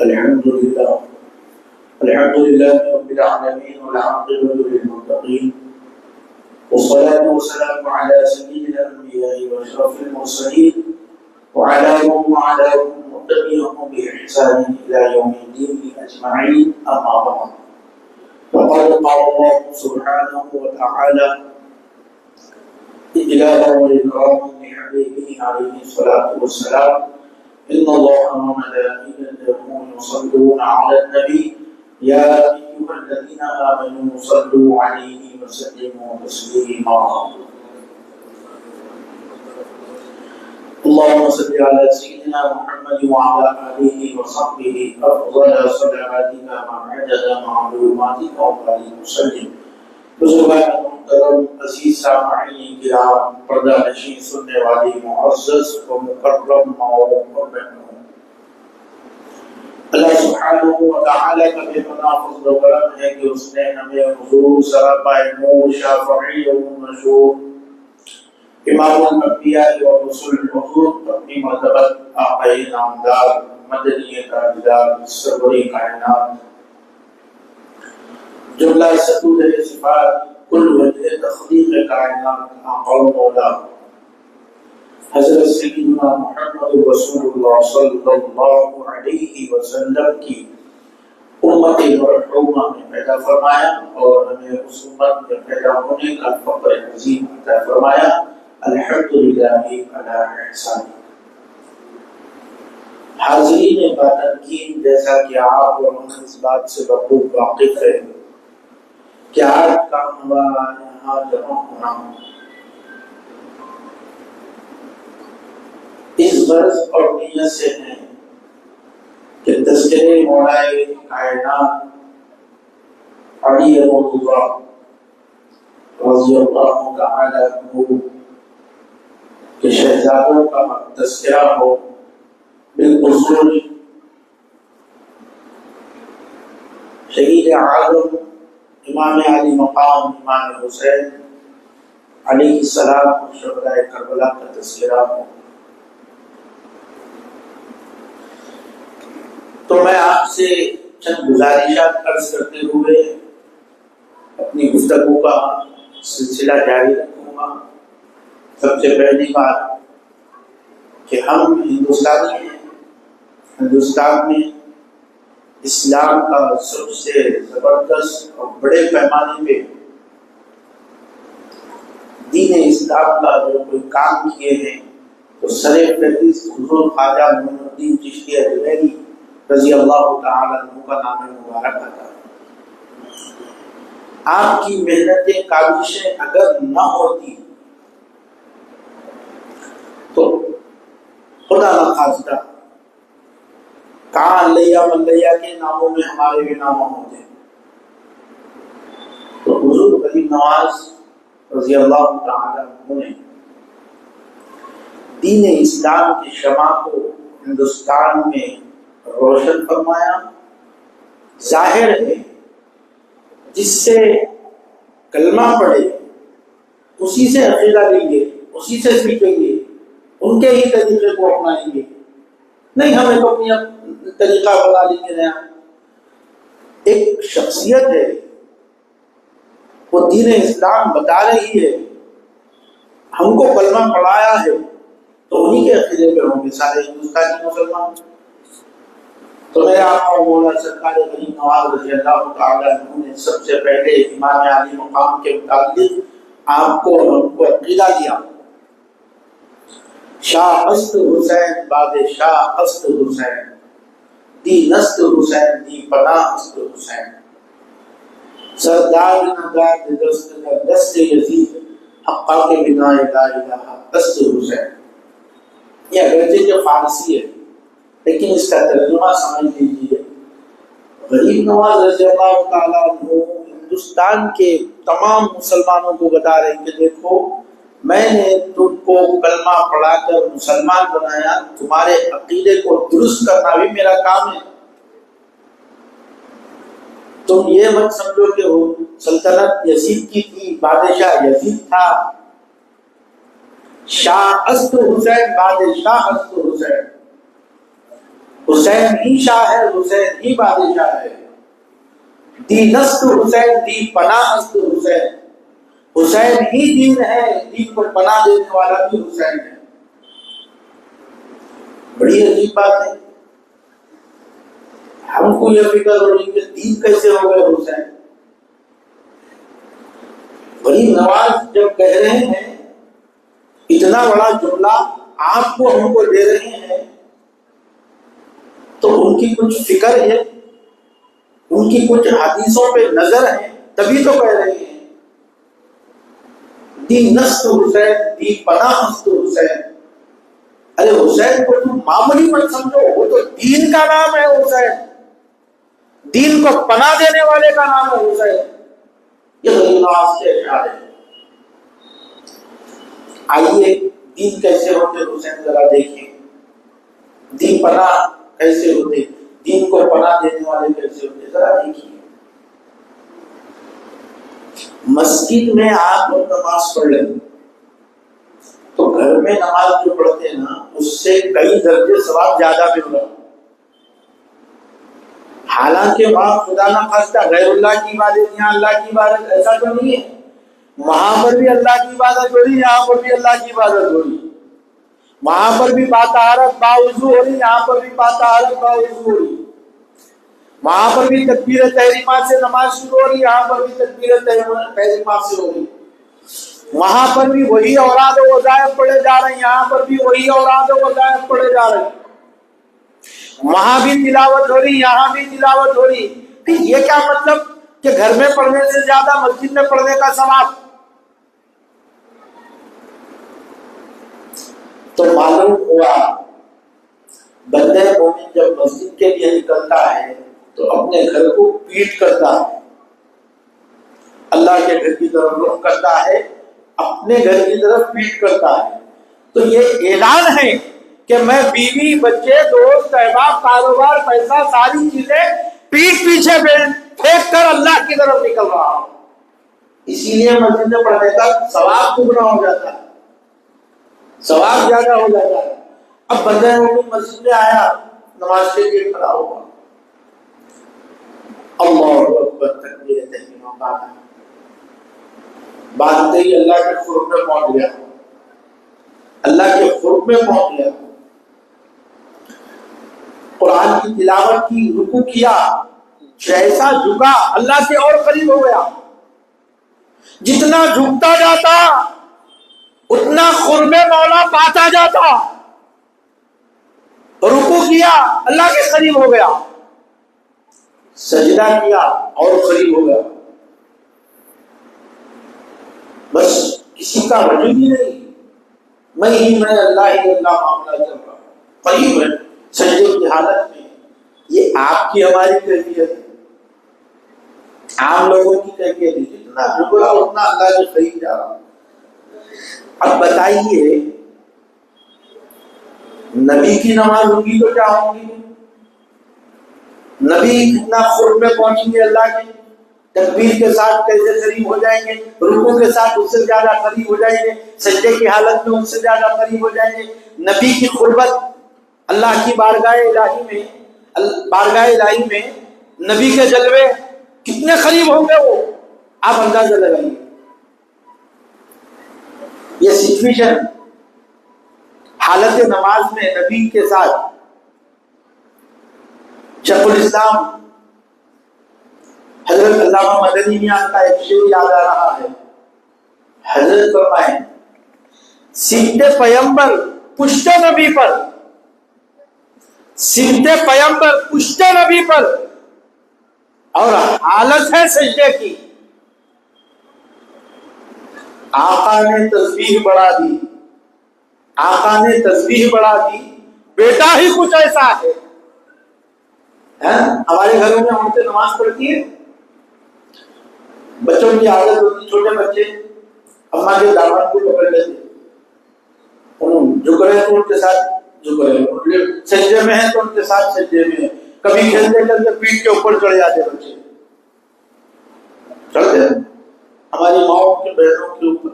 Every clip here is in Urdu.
الحمد لله رب العالمين والعاقبة للمتقين والصلاة والسلام على سيد الأنبياء وأشرف المرسلين وعلى من وعلاهم وتبعهم بإحسان إلى يوم الدين أجمعين، أما بعد. وقد قال الله سبحانه وتعالى إلى والإكرام بحبيبه عليه الصلاة والسلام: إن الله وملائكته يصلون على النبي يا أيها الذين آمنوا صلوا عليه وسلموا تسليما. اللهم صل على سيدنا محمد وعلى آله وصحبه أفضل صلواتك مع عدد معلوماتك وعليه وسلم. بزرگان محترم، عزیز سامعین کرام، پردہ نشین سننے والے معزز و مکرم مہمان، اللہ سبحانہ و تعالی کا بے پناہ فضل و کرم ہے کہ اس نے ہمیں حضور سراپائے نور شافعی و مشہور امام الانبیاء و رسول حضور اپنی مرتبت آقا نامدار مدنی تاجدار سرور کائنات جملہ ستود صفات کل وجہ تخلیق کائنات آقا و مولا حضرت سیدنا محمد رسول اللہ صلی اللہ علیہ وسلم کی امت مرحومہ میں پیدا فرمایا اور ہمیں اس امت میں پیدا ہونے کا فخر عظیم عطا فرمایا. الحمدللہ علی احسان. حاضرین باتنکین، جیسا کہ آپ اور ہم اس بات سے بخوب واقف ہیں کہ آج کا ہمارا یہاں جمع ہونا اس غرض اور نیت سے ہے کہ تذکرے مولائے کائنات علی اللہ رضی اللہ تعالی عنہ کہ شہزادوں کا تذکرہ ہو، بالخصوص شہید اعظم امام علی مقام امام حسین علیہ السلام اور شہدائے کربلا کا تذکرہ ہو. تو میں آپ سے چند گزارشات عرض کرتے ہوئے اپنی گفتگو کا سلسلہ جاری رکھوں گا. سب سے پہلی بات کہ ہم ہندوستانی ہیں. ہندوستان میں اسلام کا سب سے زبردست اور بڑے پیمانے پہ دین اسلام کا جو کوئی کام کیے ہیں تو سر فہرست حضور خواجہ معین الدین چشتی اجمیری رضی اللہ تعالی عنہ کا نام مبارک آتا ہے. آپ کی محنتیں کاوشیں اگر نہ ہوتی تو خدا نخواستہ کہاں اللہ ملیہ کے ناموں میں ہمارے بھی نام ہوتے ہیں. تو حضور غریب نواز رضی اللہ تعالی عنہ نے دین اسلام کی شمع کو ہندوستان میں روشن فرمایا. ظاہر ہے جس سے کلمہ پڑھے اسی سے عقیدہ لیں گے، اسی سے سیکھیں گے، ان کے ہی طریقے کو اپنائیں گے. نہیں ہمیں تو اپنی طریقہ بنا لیں گے. نیا ایک شخصیت ہے وہ دین اسلام بتا رہی ہے، ہم کو کلمہ پڑھایا ہے تو انہی کے عقیدے پہ ہوں گے سارے ہندوستانی مسلمان. تو میرے آقا مولا سرکار غریب نواز رضی اللہ تعالی عنہ نے سب سے پہلے امام علی مقام کے متعلق آپ کو اور ہم کو عقیدہ دیا. شاہ است حسین باد شاہ است حسین دی نست حسین دی پناہ است حسین سردار نگار دست دست یزید حقا کے بنا لا الہ است حسین. یہ اگرچہ جو فارسی ہے لیکن اس کا ترجمہ سمجھ لیجیے. غریب نواز رضی اللہ تعالیٰ عنہ ہندوستان کے تمام مسلمانوں کو بتا رہے ہیں کہ دیکھو میں نے تم کو کلمہ پڑھا کر مسلمان بنایا، تمہارے عقیدے کو درست کرنا بھی میرا کام ہے. تم یہ مت سمجھو کہ وہ سلطنت یزید کی تھی، بادشاہ یزید تھا. شاہ است حسین بادشاہ است حسین حسین ہی شاہ ہے، حسین ہی بادشاہ ہے، دینست حسین دی پناہ است حسین، حسین ہی دین ہے، دین کو پناہ دینے والا بھی حسین ہے۔ بڑی عجیب بات ہے، ہم کو یہ فکر ہو رہی کہ دین کیسے ہو گئے حسین۔ بڑی نواز جب کہہ رہے ہیں اتنا بڑا جملہ آپ کو ہم کو دے رہے ہیں تو ان کی کچھ فکر ہے، ان کی کچھ حدیثوں پہ نظر ہے، تبھی تو کہہ رہے ہیں دی نست حسین دی پناہ است حسین۔ ارے حسین کو تم معمولی مت سمجھو، وہ تو دین کا نام ہے حسین، دین کو پناہ دینے والے کا نام ہے حسین۔ یہ غریب نواز کے اشعار ہے۔ آئیے دین کیسے ہوتے حسین ذرا دیکھیں، دین پناہ کیسے ہوتے، دین کو پناہ دینے والے کیسے ہوتے، ذرا دیکھیے۔ مسجد میں آپ لوگ نماز پڑھ لیں تو گھر میں نماز جو پڑھتے ہیں نا اس سے کئی درجے ثواب زیادہ مل رہا، حالانکہ وہاں خدا نہ خواستہ غیر اللہ کی عبادت، یہاں اللہ کی عبادت، ایسا تو نہیں ہے، وہاں پر بھی اللہ کی عبادت ہو رہی، یہاں پر بھی اللہ کی عبادت ہو رہی، وہاں پر بھی باطہارت باوضو ہو رہی، یہاں پر بھی باطہارت باوضو ہو رہی، وہاں پر بھی تکبیر تحریمہ سے نماز شروع ہو رہی، یہاں پر بھی تکبیر تحریمہ سے ہو رہی، وہاں پر بھی وہی اوراد و وظائف پڑھے جا رہے ہیں، یہاں پر بھی وہی اوراد و وظائف پڑھے جا رہے ہیں، وہاں بھی تلاوت ہو رہی، یہاں بھی تلاوت ہو رہی۔ پھر یہ کیا مطلب کہ گھر میں پڑھنے سے زیادہ مسجد میں پڑھنے کا ثواب؟ تو معلوم ہوا بندہ مومن جب مسجد کے لیے نکلتا ہے تو اپنے گھر کو پیٹ کرتا ہے، اللہ کے گھر کی طرف رخ کرتا ہے، اپنے گھر کی طرف پیٹ کرتا ہے۔ تو یہ اعلان ہے کہ میں بیوی، بچے، دوست، احباب، کاروبار، پیسہ، ساری چیزیں پیٹ پیچھے پھینک کر اللہ کی طرف نکل رہا ہوں۔ اسی لیے مسجد میں پڑھنے کا ثواب دگنا ہو جاتا ہے، ثواب زیادہ ہو جاتا ہے۔ اب بندہ مسجد میں آیا، نماز کے لیے کھڑا ہوا، اللہ اکبر تکبیر تحریمہ پڑھا، بات ہی اللہ کے قرب میں پہنچ گیا، اللہ کے قرب میں پہنچ گیا، قرآن کی تلاوت کی، رکوع کیا، جیسا جھکا اللہ سے اور قریب ہو گیا، جتنا جھکتا جاتا اتنا قرب مولا پاتا جاتا، رکوع کیا اللہ کے قریب ہو گیا، سجدہ کیا اور قریب ہو گیا، بس کسی کا وجود ہی نہیں، میں اللہ ہی اللہ معاملہ چل رہا، قریب ہے سجدے کی حالت میں۔ یہ آپ کی ہماری کیفیت ہے، عام لوگوں کی کیفیت ہے، جتنا جھکا اتنا اللہ کے قریب جا رہا۔ اب بتائیے نبی کی نماز ہوگی تو کیا ہوگی؟ نبی کتنا قرب میں پہنچیں گے اللہ کے، تکبیر کے ساتھ کیسے قریب ہو جائیں گے، رکوع کے ساتھ اس سے زیادہ قریب ہو جائیں گے، سجدے کی حالت میں اس سے زیادہ قریب ہو جائیں گے۔ نبی کی قربت اللہ کی بارگاہ الہی میں نبی کے جلوے کتنے قریب ہوں گے وہ، آپ اندازہ لگائیے۔ یہ سچویشن حالت نماز میں نبی کے ساتھ، شیخ الاسلام حضرت علامہ مدنی میاں کا ایک شعر یاد آ رہا ہے، حضرت فرمائے سمت پیمبر پشت نبی پر، سمت پیمبر پشت نبی پر، اور حالت ہے سجدے کی، آقا نے تسبیح بڑھا دی، آقا نے تسبیح بڑھا دی، بیٹا ہی کچھ ایسا ہے۔ ہمارے گھروں میں عورتیں نماز پڑھتی ہیں، بچوں کی عادت ہوتی، چھوٹے بچے اماں کے دامن کو پکڑ لیتے، جھک رہے تو ان کے ساتھ جھک رہے، سجدے میں ہیں تو ان کے ساتھ سجدے میں ہیں، کبھی کھیلتے کھیلتے پیٹ کے اوپر چڑھ جاتے بچے، چڑھتے ہیں ہماری ماؤں کے بہنوں کے اوپر،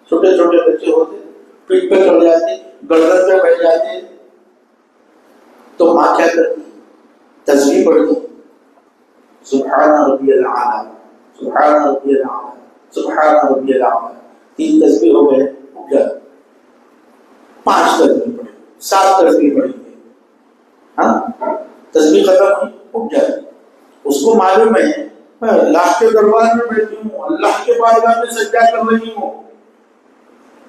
چھوٹے چھوٹے بچے ہوتے پیٹ پہ چڑھ جاتے، گردن پہ بیٹھ جاتے، تو ماں کیا کرتی؟ تسبیح پڑھتی، سبحان ربی الاعلیٰ، سبحان ربی الاعلیٰ، سبحان ربی الاعلیٰ، 3 تسبیح ہو گئے، اٹھ جاتی، 5 تسبیح پڑھی، 7 تسبیح پڑھی، ہاں تسبیح ختم ہوئی، اٹھ جاتی۔ اس کو معلوم ہے میں اللہ کے دربار میں بیٹھی ہوں، اللہ کے بارگاہ میں سجدہ کر رہی ہوں،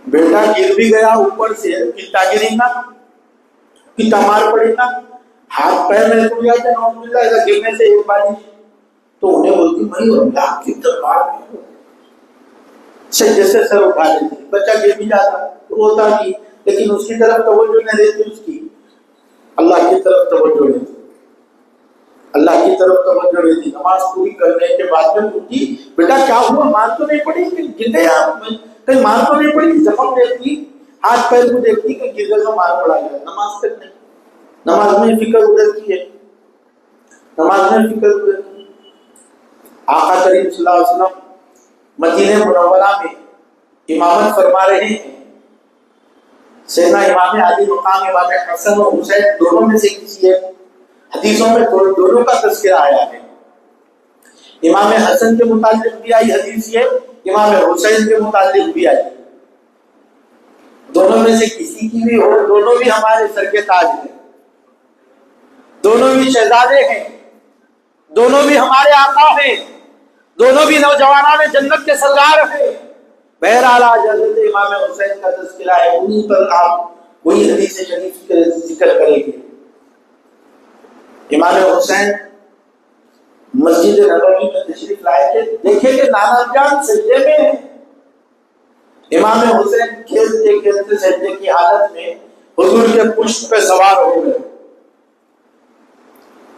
بیٹا گر بھی گیا اوپر سے، کتا گری نا، کتا مار پڑی نا، ہاتھ پیر میں ٹوٹ جاتے ہیں، ایسا گرنے سے ایک بار تو انہیں بولتی بھائی اللہ کے دربار میں سجدے سے سر اٹھا لیتی، بچہ گر بھی جاتا روتا بھی، لیکن اس کی طرف توجہ نہ دیتی، اس کی اللہ کی طرف توجہ دیتی، اللہ کی طرف توجہ دیتی۔ نماز پوری کرنے کے بعد میں پوچھتی بیٹا کیا ہوا، مار تو نہیں پڑی کہ گر گیا، کہیں مار تو نہیں پڑی، زخم دیکھتی، ہاتھ پیر کو دیکھتی کہ گر گیا مار پڑا گیا، نماز تک نہیں، نماز میں فکر ادھرتی ہے، نماز میں فکر ادھرتی ہے۔ آقا کریم صلی اللہ علیہ وسلم مدینہ منورہ میں امامت فرما رہے ہیں، سیدنا امام علی مقام امام حسن و حسین دونوں میں سے کسی ہے، حدیثوں میں دونوں کا تذکرہ آیا ہے، امام حسن کے متعلق بھی آئی حدیث یہ، امام حسین کے متعلق بھی آئی، دونوں میں سے کسی کی بھی ہو، دونوں بھی ہمارے سر کے تاج ہیں، دونوں بھی شہزادے ہیں، دونوں بھی ہمارے آقا ہیں، دونوں بھی نوجوانان جنت کے سردار ہیں۔ بہرحال آج حضرت امام حسین کا تذکرہ ہے، انہیں پر آپ وہی حدیث شریف کا ذکر کریں گے۔ امام حسین مسجد نبوی میں تشریف لائے تھے، دیکھیں کہ نانا جان سجدے میں ہیں، امام حسین کھیلتے کھیلتے سجدے کی حالت میں حضور کے پشت پہ سوار ہو گئے۔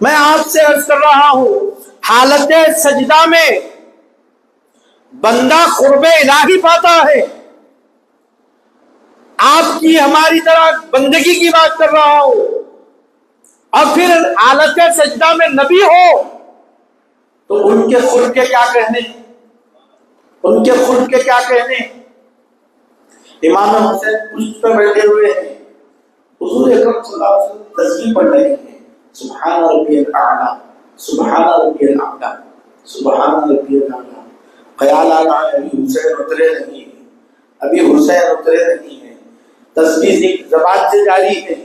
میں آپ سے عرض کر رہا ہوں حالت سجدہ میں بندہ قرب الہی پاتا ہے، آپ کی ہماری طرح بندگی کی بات کر رہا ہوں، اور پھر حالت سجدہ میں نبی ہو تو ان کے خلق کے کیا کہنے، ان کے خلق کے کیا کہنے۔ امام حسین پشت پہ بیٹھے ہوئے ہیں، حضور اکرم صلی اللہ علیہ وسلم تسبیح پڑھ رہے ہیں، سبحان ربی الاعلیٰ، سبحان ربی الاعلیٰ، سبحان ربی الاعلیٰ۔ خیال آ رہا ہے ابھی حسین اترے نہیں ہیں، ابھی حسین اترے نہیں ہیں، تسبیح زبان سے جاری ہے،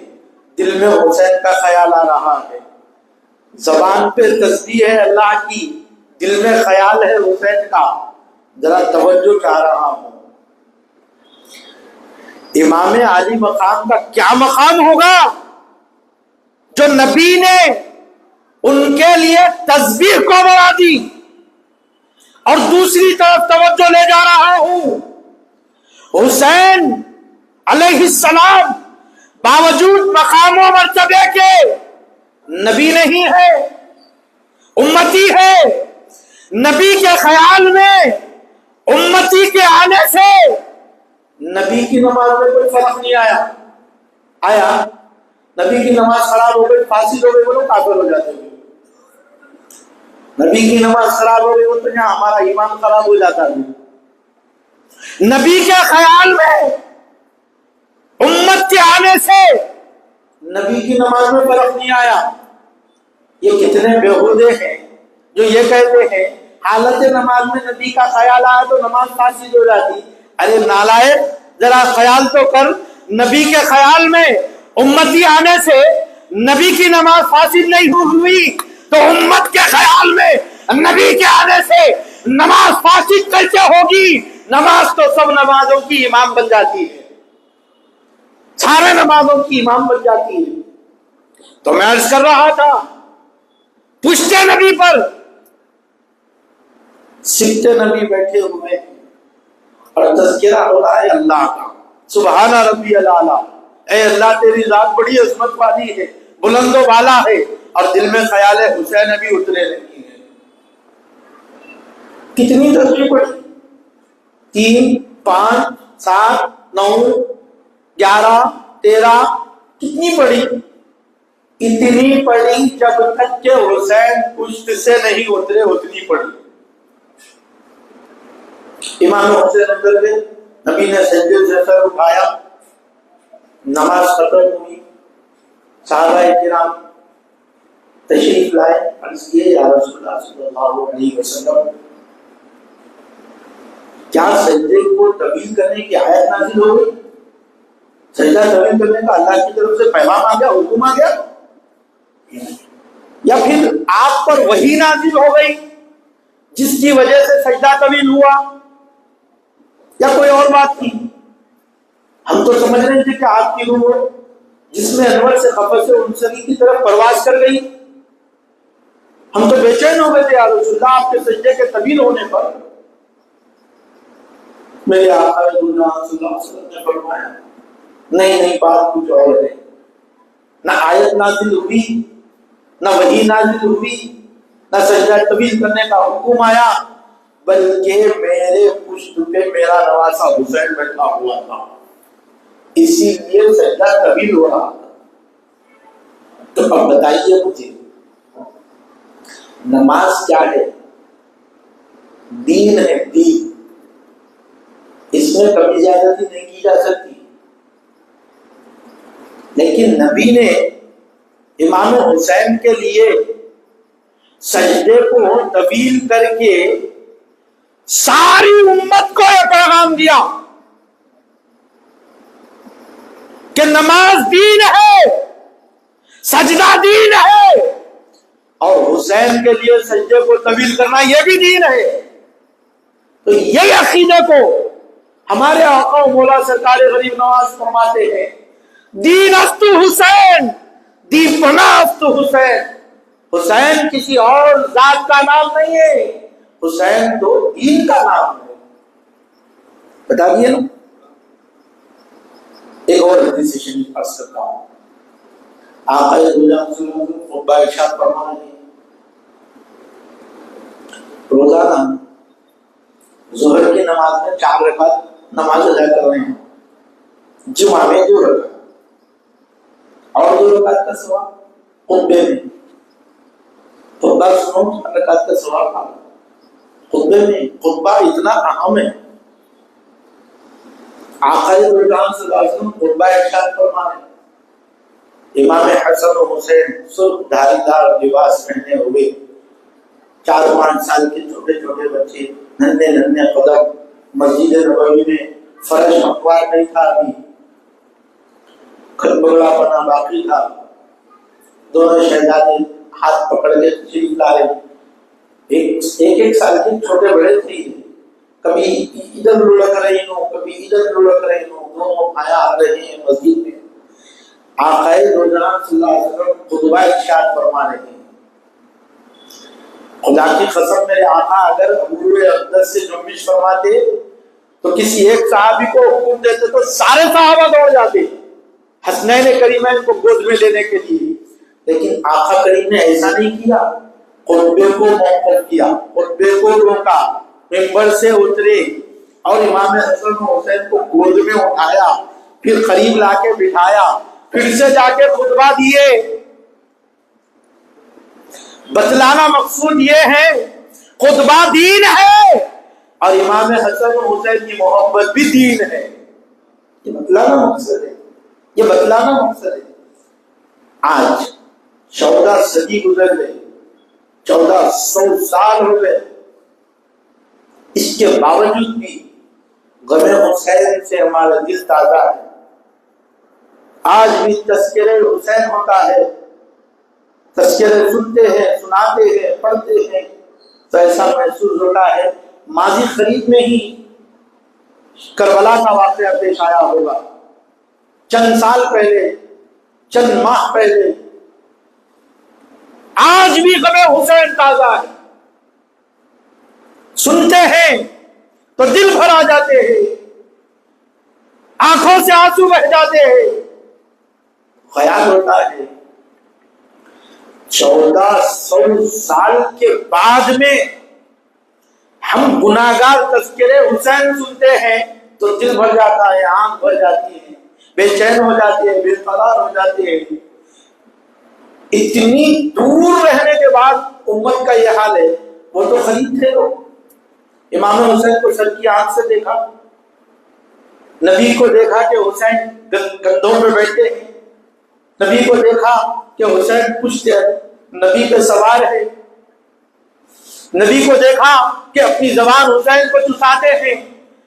دل میں حسین کا خیال آ رہا ہے، زبان پہ تسبیح ہے اللہ کی، دل میں خیال ہے حسین کا، ذرا توجہ چاہ رہا ہوں۔ امام علی مقام کا کیا مقام ہوگا جو نبی نے ان کے لیے تسبیح کو بڑھا دی، اور دوسری طرف توجہ لے جا رہا ہوں، حسین علیہ السلام باوجود مقام و مرتبے کے نبی نہیں ہے، امتی ہے، نبی کے خیال میں امتی کے آنے سے نبی کی نماز میں کوئی فرق نہیں آیا نبی کی نماز خراب ہو گئی، فاسد ہو گئی، وہ لوگ کافر ہو جاتے ہیں، نبی کی نماز خراب ہو گئی وہ تو یہاں ہمارا ایمان خراب ہو جاتا ہے۔ نبی کے خیال میں امت کے آنے سے نبی کی نماز میں فرق نہیں آیا۔ یہ کتنے بےہودے ہیں جو یہ کہتے ہیں حالت نماز میں نبی کا خیال آیا تو نماز فاسد ہو جاتی۔ ارے نالائق، ذرا خیال تو کر، نبی کے خیال میں امتی آنے سے نبی کی نماز فاسد نہیں ہوئی تو امت کے خیال میں نبی کے آنے سے نماز فاسد کیسے ہوگی؟ نماز تو سب نمازوں کی امام بن جاتی ہے، سارے نمازوں کی امام بن جاتی ہے۔ تو میں عرض کر رہا تھا پشت نبی پر سکتے نبی بیٹھے ہوئے اور تذکرہ ہو رہا ہے اللہ کا، سبحان ربی الاعلیٰ، اے اللہ تیری ذات بڑی عظمت والی ہے، بلند و بالا ہے، اور دل میں خیال ہے حسین ابھی اترے نہیں ہے۔ کتنی تسبیح پڑھی؟ 3، 5، 7، 9، 11، 13، کتنی پڑھی؟ اتنی پڑھی جب تک کہ حسین پشت سے نہیں اترے، اتنی پڑھی۔ امام حسین اتر گئے، نبی نے سجدے سے سر اٹھایا، نماز ختم ہوئی، صحابہ کرام تشریف لائے، عرض کیے یا رسول اللہ صلی اللہ علیہ وسلم کیا سجدے کو طویل کرنے کی آیت نازل ہو گئی؟ سجدہ طویل کرنے کا اللہ کی طرف سے پیغام آ گیا، حکم آ گیا، یا پھر آپ پر وحی نازل ہو گئی جس کی وجہ سے سجدہ طویل ہوا، یا کوئی اور بات تھی؟ ہم تو سمجھ رہے تھے کہ آپ کی روح جس میں انور سے قفص انصری کی طرف پرواز کر گئی، ہم تو بے چین ہو گئے تھے یا رسول اللہ آپ کے سجدے کے طویل ہونے پر۔ میرے آقا صلی اللہ علیہ وسلم نے فرمایا نہیں بات کچھ اور ہے، نہ آیت نازل ہوئی، نہ وحی نازل ہوئی، نہ سجدہ طویل کرنے کا حکم آیا، بلکہ میرے پشت پہ میرا نواسا حسین بیٹھا ہوا تھا، اسی لیے سجدہ طویل ہو رہا تھا۔ تو اب بتائیے مجھے نماز کیا ہے؟ دین ہے، دین، اس میں کمی زیادتی نہیں کی جا سکتی، لیکن نبی نے امام حسین کے لیے سجدے کو طویل کر کے ساری امت کو یہ پیغام دیا کہ نماز دین ہے، سجدہ دین ہے، اور حسین کے لیے سجدے کو طویل کرنا یہ بھی دین ہے۔ تو یہی عقیدے کو ہمارے آقا و مولا سرکار غریب نواز فرماتے ہیں، دین است حسین، دی پناہ است حسین۔ حسین کسی اور ذات کا نام نہیں ہے، حسین تو دین کا نام ہے۔ بتا دیے نا۔ ایک اور حدیث شریف عرض کرتا ہوں، آقا صلی اللہ علیہ وسلم خطبہ ارشاد فرما رہے ہیں، روزانہ ظہر کی نماز میں 4 رکعت نماز ادا کر رہے ہیں، جمعہ میں 2 رکعت، اور 2 رکعت کا ثواب خطبے میں، خطبہ سنو 4 رکعت کا ثواب پاؤ خطبے میں۔ خطبہ اتنا اہم ہے، آقا صلی اللہ علیہ وسلم خطبہ ارشاد فرما رہے ہیں، امام حسن و حسین سرخ دھاری دار لباس پہنے ہوئے، 4-5 سال کے چھوٹے چھوٹے بچے، ننھے ننھے قدم، مسجد نبوی میں فرش ہموار نہیں تھا، ابھی کھلبگڑا بنا باقی تھا، دونوں شہزادے ہاتھ پکڑ کے تشریف لا رہے، ایک سال کے چھوٹے بڑے تھے، کبھی ادھر لڑک رہی ہوں، کبھی ادھر لڑک رہی ہوں، دونوں آیا آ رہے ہیں مسجد میں۔ آقا روزانہ صلی اللہ علیہ وسلم خطبہ ارشاد فرما رہے ہیں، خدا کی قسم میرے آقا اگر عبور اقدس سے جنبش فرماتے تو کسی ایک صحابی کو حکم دیتے تو سارے صحابہ دوڑ جاتے حسنین کریمین کو گود میں لینے کے لیے، لیکن آقا کریم نے ایسا نہیں کیا، خطبے کو موقف کیا، خطبے کو روکا، ممبر سے اترے اور امام حسن و حسین کو گود میں اٹھایا، پھر قریب لا کے بٹھایا، پھر سے جا کے خطبہ دیے۔ بتلانا مقصود یہ ہے خطبہ دین ہے اور امام حسن و حسین کی محبت بھی دین ہے، یہ بتلانا مقصد ہے، یہ بتلانا مقصد ہے۔ آج 14 صدی گزر گئے، 1400 سال ہو گئے، اس کے باوجود بھی غم حسین سے ہمارا دل تازہ ہے، آج بھی تذکرہ حسین ہوتا ہے، تذکرے سنتے ہیں، سناتے ہیں، پڑھتے ہیں تو ایسا محسوس ہوتا ہے ماضی قریب میں ہی کربلا کا واقعہ پیش آیا ہوگا، چند سال پہلے، چند ماہ پہلے۔ آج بھی غم حسین تازہ ہے، سنتے ہیں تو دل بھر آ جاتے ہیں، آنکھوں سے آنسو بہ جاتے ہیں، خیال ہوتا ہے 1400 سال کے بعد میں ہم گناہگار تذکرے حسین سنتے ہیں تو دل بھر جاتا ہے، آنکھ بھر جاتی ہے، بے چین ہو جاتے ہیں، بے قرار ہو جاتے ہیں۔ اتنی دور رہنے کے بعد امت کا یہ حال ہے، وہ تو قریب تھے لوگ، امام حسین کو سر کی آنکھ سے دیکھا، نبی کو دیکھا کہ حسین کندھوں پہ بیٹھے ہیں، نبی کو دیکھا کہ حسین پشت نبی پہ سوار ہے، نبی کو دیکھا کہ اپنی زبان حسین کو چساتے ہیں،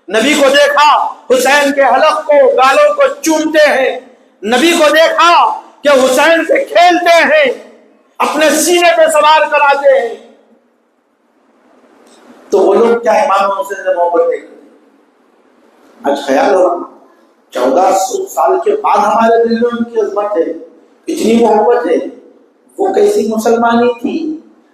نبی کو دیکھا حسین کے حلق کو گالوں کو چومتے ہیں، نبی کو دیکھا کہ حسین سے کھیلتے ہیں، اپنے سینے پہ سوار کراتے ہیں. تو وہ لوگ کیا امام حسین سے محبت نہیں کرتے؟ آج خیال ہو رہا 1400 سال کے بعد ہمارے دل میں ان کی عظمت ہے، اتنی محبت ہے. وہ کیسی مسلمانی تھی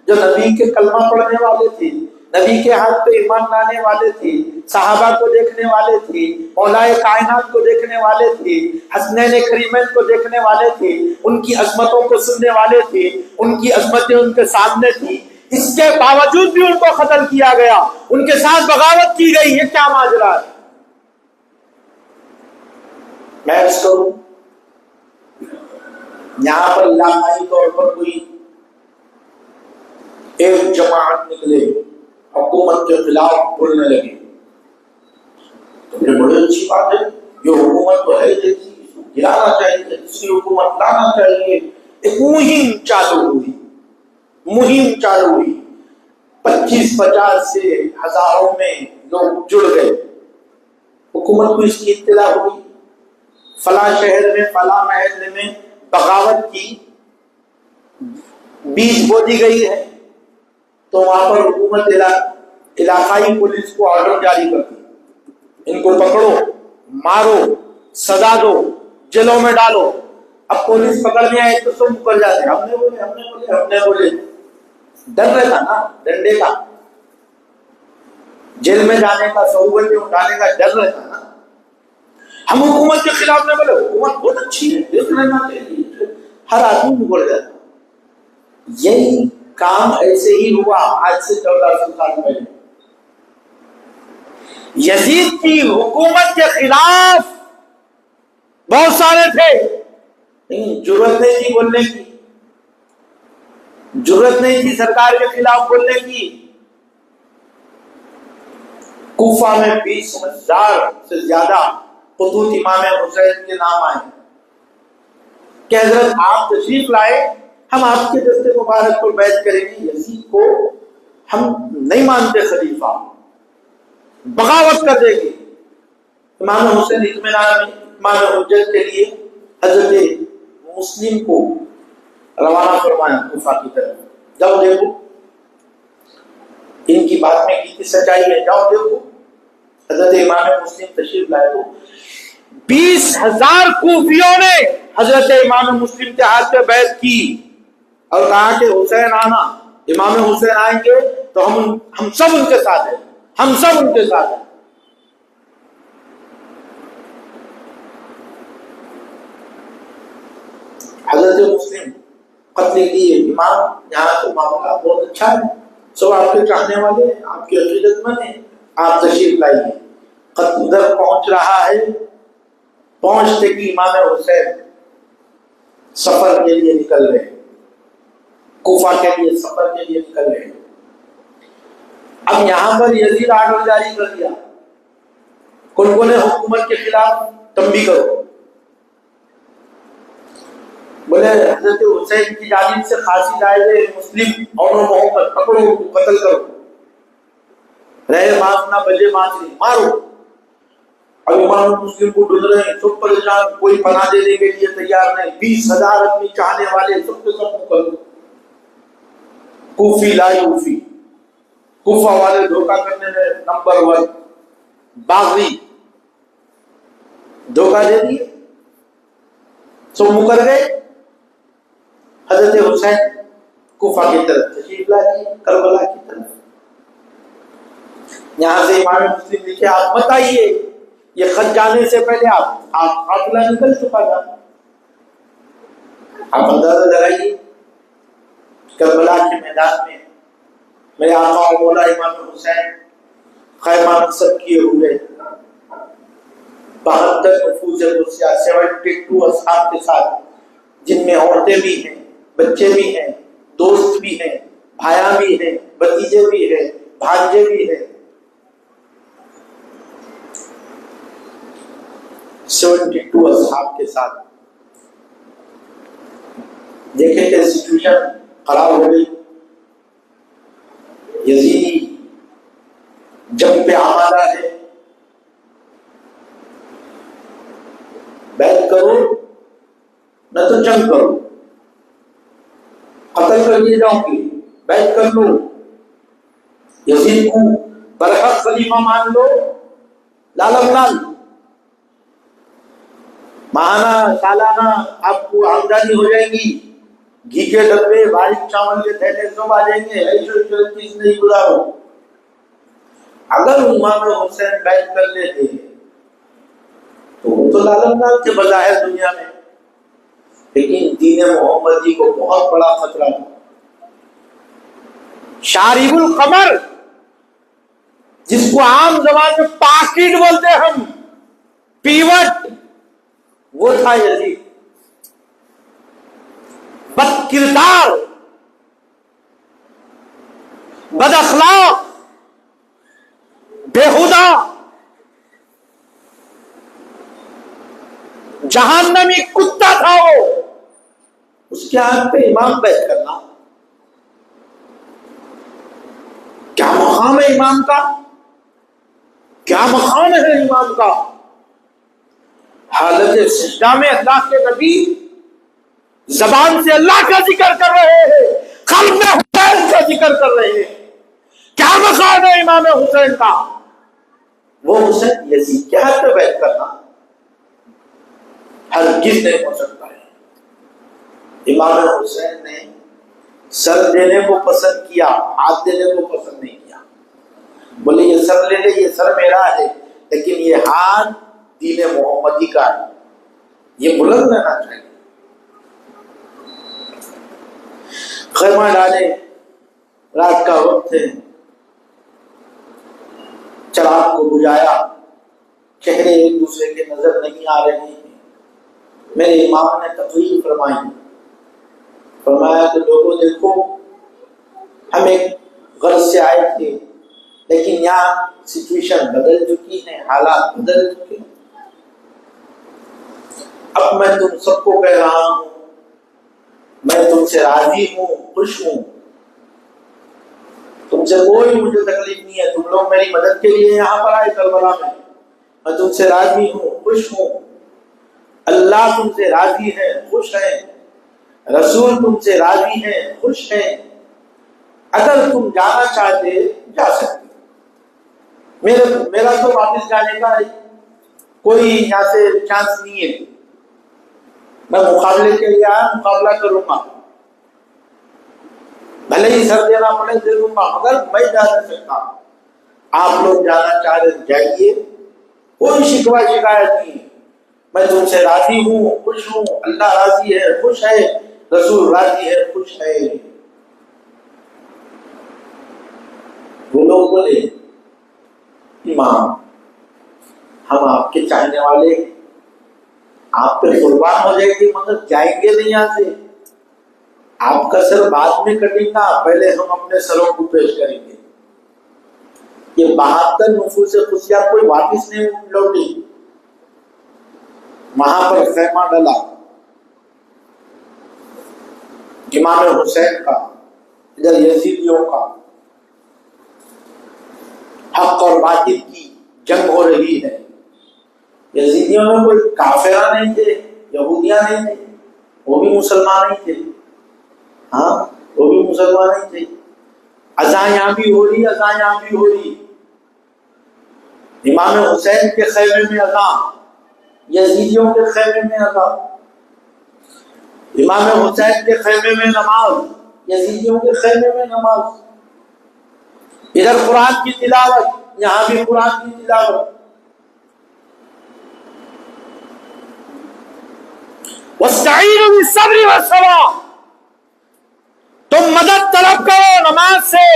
جو نبی کے کلمہ پڑھنے والے تھے، نبی کے ہاتھ پہ ایمان لانے والے تھے، صحابہ کو دیکھنے والے تھے، مولائے کائنات کو دیکھنے والے تھے، حسنین کریمین کو دیکھنے والے تھے، ان کی عظمتوں کو سننے والے تھے، ان کی عظمتیں ان کے سامنے تھی. اس کے باوجود بھی ان کو قتل کیا گیا، ان کے ساتھ بغاوت کی گئی. یہ کیا ماجرا ہے؟ میں اس کو یہاں پر علاقائی طور پر کوئی ایک جماعت نکلے حکومت کے خلاف بولنے لگے تو یہ بڑی اچھی بات ہے. یہ حکومت تو ہے جیسی گرانا چاہیے، دوسری حکومت لانا چاہیے. ایک مہم چالو ہوئی 25-50 سے ہزاروں میں لوگ جڑ گئے. حکومت کو اس کی اطلاع ہوئی فلاں شہر میں فلاں محلے میں بغاوت کی بیج بو دی گئی ہے. تو وہاں پر حکومت علاقائی پولیس کو آرڈر جاری کرتی، ان کو پکڑو، مارو، سزا دو، جیلوں میں ڈالو. اب پولیس پکڑنے آئے تو سب مکر جاتے، ہم نے بولے. ڈر رہتا نا ڈنڈے کا، جیل میں جانے کا، صحبت میں اٹھانے کا ڈر رہتا نا. ہم حکومت کے خلاف نہ بولے، حکومت بہت اچھی ہے، دیکھ لینا چاہیے، ہر آدمی مکر جاتا. یہی کام ایسے ہی ہوا آج سے 1400 سال پہلے. یزید کی حکومت کے خلاف بہت سارے تھے، لیکن جرأت نہیں تھی بولنے کی، جرأت نہیں تھی سرکار کے خلاف بولنے کی. کوفہ میں 20,000 سے زیادہ خطوط امام حسین کے نام آئے کہ حضرت آپ تشریف لائے، ہم آپ کے دستے مبارک پر بیعت کریں گے. یزید کو ہم نہیں مانتے خلیفہ، بغاوت کر دیں گے. امام حسین اطمینان میں امام حجت کے لیے حضرت مسلم کو روانہ فرمایا کوفہ کی طرف. جاؤ دیکھو ان کی بات میں کتنی سچائی ہے، جاؤ دیکھو. حضرت امام مسلم تشریف لائے تو 20,000 کوفیوں نے حضرت امام مسلم کے ہاتھ پہ بیعت کی اور کہا کہ حسین آنا، امام حسین آئیں گے تو ہم سب ان کے ساتھ ہیں، ہم سب ان کے ساتھ ہیں. حضرت مسلم قتل کیے. امام یہاں تو معاملہ بہت اچھا ہے، سب آپ کے چاہنے والے ہیں، آپ کی عقیدت مند ہیں، آپ تشریف لائیے. قتل ادھر پہنچ رہا ہے، پہنچتے کہ امام حسین سفر کے لیے نکل رہے، کوفہ کے لیے سفر کے لیے نکل رہے. اب یہاں پر یزید آرڈر جاری کر دیا، کن نے حکومت کے خلاف تنبیہ کرو. بولے حضرت حسین کی جانب سے خاصی لائے مسلم اور محمد پکڑو، قتل کرو، رہے بات نہ بجے بات نہیں، مارو. اب امام مسلم کو ڈھونڈ رہے ہیں، سب پریشان، کوئی پناہ دینے کے لیے تیار نہیں. 20,000 آدمی چاہنے والے سب کے سب مکر. کوفی لائی کوفی، کوفہ والے دھوکہ کرنے میں نمبر 1، باغی دھوکہ دے دیے، سب مکر گئے. حضرت حسین کوفہ کی طرف تشریف لائے، کربلا کی طرف. یہاں سے امام مسلم لکھے آپ مت آئیے، یہ خط جانے سے پہلے آپ قافلہ نکل چکا تھا. آپ اندازہ لگائیے کربلا کے میدان میں میرے آقا و مولا امام حسین خیمہ نصب کیے ہوئے 72 نفوس قدسیہ 72 اصحاب کے ساتھ، جن میں عورتیں بھی ہیں، بچے بھی ہیں، دوست بھی ہیں، بھایا بھی ہیں، بھتیجے بھی ہیں، بھانجے بھی ہیں. 72 اصحاب کے ساتھ دیکھیں کہ سچویشن خراب ہو گئی، یزیدی جنگ پہ آمادہ ہے، بیعت کرو نہ تو جنگ کرو، قتل کر لیے جاؤں گی، بیعت کر لو، یزید کو برحق خلیفہ مان لو، لالم لال ماہانہ سالانہ آپ کو آمدنی ہو جائے گی، گھی کے ڈبے باریک چاول کے تھیلے سب آ جائیں گے، ایسے چیز نہیں گزارو۔ اگر امام حسین بیعت کر لیتے تو وہ تو لالم لال کے بظاہر دنیا میں، لیکن دین محمدی کو بہت بڑا خطرہ تھا۔ شارب القمر، جس کو عام زبان میں پاکٹ بولتے ہم، پیوٹ، وہ تھا یزید۔ بد کردار، بد اخلاق، بےہودہ، جہنمی کتا تھا وہ، اس کے ہاتھ پہ امام بیعت کرنا، کیا مقام ہے امام کا، کیا مقام ہے امام کا۔ حالت سجدہ میں اللہ کے نبی زبان سے اللہ کا ذکر کر رہے ہیں، قلب میں حسین کا ذکر کر رہے ہیں، کیا مقام ہے امام حسین کا۔ وہ حسین یزید کے ہاتھ پہ بیعت کرنا ہرگز نہیں ہو سکتا ہے۔ امام حسین نے سر دینے کو پسند کیا، ہاتھ دینے کو پسند نہیں کیا، بولے یہ سر لے لے، یہ سر میرا ہے، لیکن یہ ہاتھ دین محمدی کا ہے، یہ بلند رہنا چاہیے۔ خیمہ ڈالے، رات کا وقت ہے، چراغ کو بجھایا، چہرے ایک دوسرے کے نظر نہیں آ رہے ہیں۔ میرے امام نے تقریر فرمائی، فرمایا کہ لوگوں دیکھو، ہم ایک غرض سے آئے تھے، لیکن یہاں سچویشن بدل چکی ہے، حالات بدل چکے ہیں۔ اب میں تم سب کو کہہ رہا ہوں، میں تم سے راضی ہوں، خوش ہوں، تم سے کوئی مجھے تکلیف نہیں ہے، تم لوگ میری مدد کے لیے یہاں پر آئے کربلا میں تم سے راضی ہوں، خوش ہوں، اللہ تم سے راضی ہے، خوش ہے، رسول تم سے راضی ہے، خوش ہے، اگر تم جانا چاہتے جا سکتے، میرا تو واپس جانے کا کوئی یہاں سے چانس نہیں ہے، میں مقابلے کے لیے آیا، مقابلہ کروں گا، بھلے ہی سر دینا پڑے دے دوں گا، مگر میں جا نہیں سکتا، آپ لوگ جانا چاہ رہے جائیے، کوئی شکوہ شکایت نہیں، میں تم سے راضی ہوں، خوش ہوں، اللہ راضی ہے، خوش ہے، رسول راضی ہے، خوش ہے۔ وہ لوگ بولے امام ہم آپ کے چاہنے والے ہیں، آپ پہ قربان ہو جائیں گے، مگر جائیں گے نہیں یہاں سے، آپ کا سر بعد میں کٹے گا، پہلے ہم اپنے سروں کو پیش کریں گے۔ یہ 72 نفوس خفیہ کوئی واپس نہیں لوٹی، وہاں پر خیمہ ڈلا، امام حسین کا، ادھر یزیدیوں کا، حق اور باطل کی جنگ ہو رہی ہے۔ یزیدیوں میں کوئی کافرہ نہیں تھے، یہودیاں نہیں تھے، وہ بھی مسلمان نہیں تھے، ہاں وہ بھی مسلمان نہیں تھے، اذان یہاں بھی ہو رہی، اذان یہاں بھی ہو رہی، امام حسین کے خیمے میں اذان، یزیدیوں کے خیمے میں اذان، امام حسین کے خیمے میں نماز، یزیدیوں کے خیمے میں نماز، ادھر قرآن کی تلاوت، یہاں بھی قرآن کی تلاوت۔ وَاسْتَعِينُوا بِالصَّبْرِ وَالصَّلَاةِ، تم مدد طلب کرو نماز سے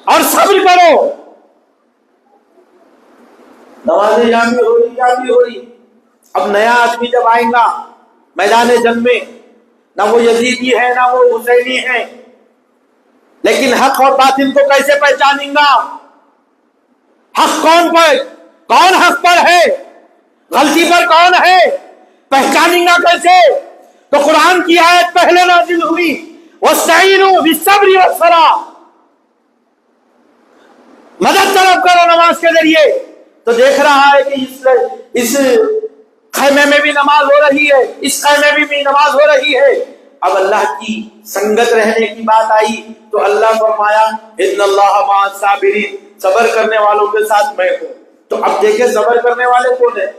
اور صبر کرو۔ نماز یہاں بھی ہو رہی، یہاں بھی ہو رہی۔ اب نیا آدمی جب آئے گا میدان جنگ میں، نہ وہ یزیدی ہے نہ وہ حسینی ہے، لیکن حق اور باطل کو کیسے پہچانیں گا؟ حق کون حق پر ہے، غلطی پر کون ہے، پہچانیں گا کیسے؟ تو قرآن کی آیت پہلے نازل ہوئی وَاسْتَعِينُوا بِالصَّبْرِ وَالصَّلَاةِ، مدد طلب کرو نماز کے ذریعے. تو دیکھ رہا ہے کہ اس خیمے میں بھی نماز ہو رہی ہے، اس خیمے میں بھی نماز ہو رہی ہے. اب اللہ کی سنگت رہنے کی بات آئی تو اللہ فرمایا ان اللہ مع الصابرین، صبر کرنے والوں کے ساتھ میں ہوں. تو اب دیکھیں صبر کرنے والے کون ہیں؟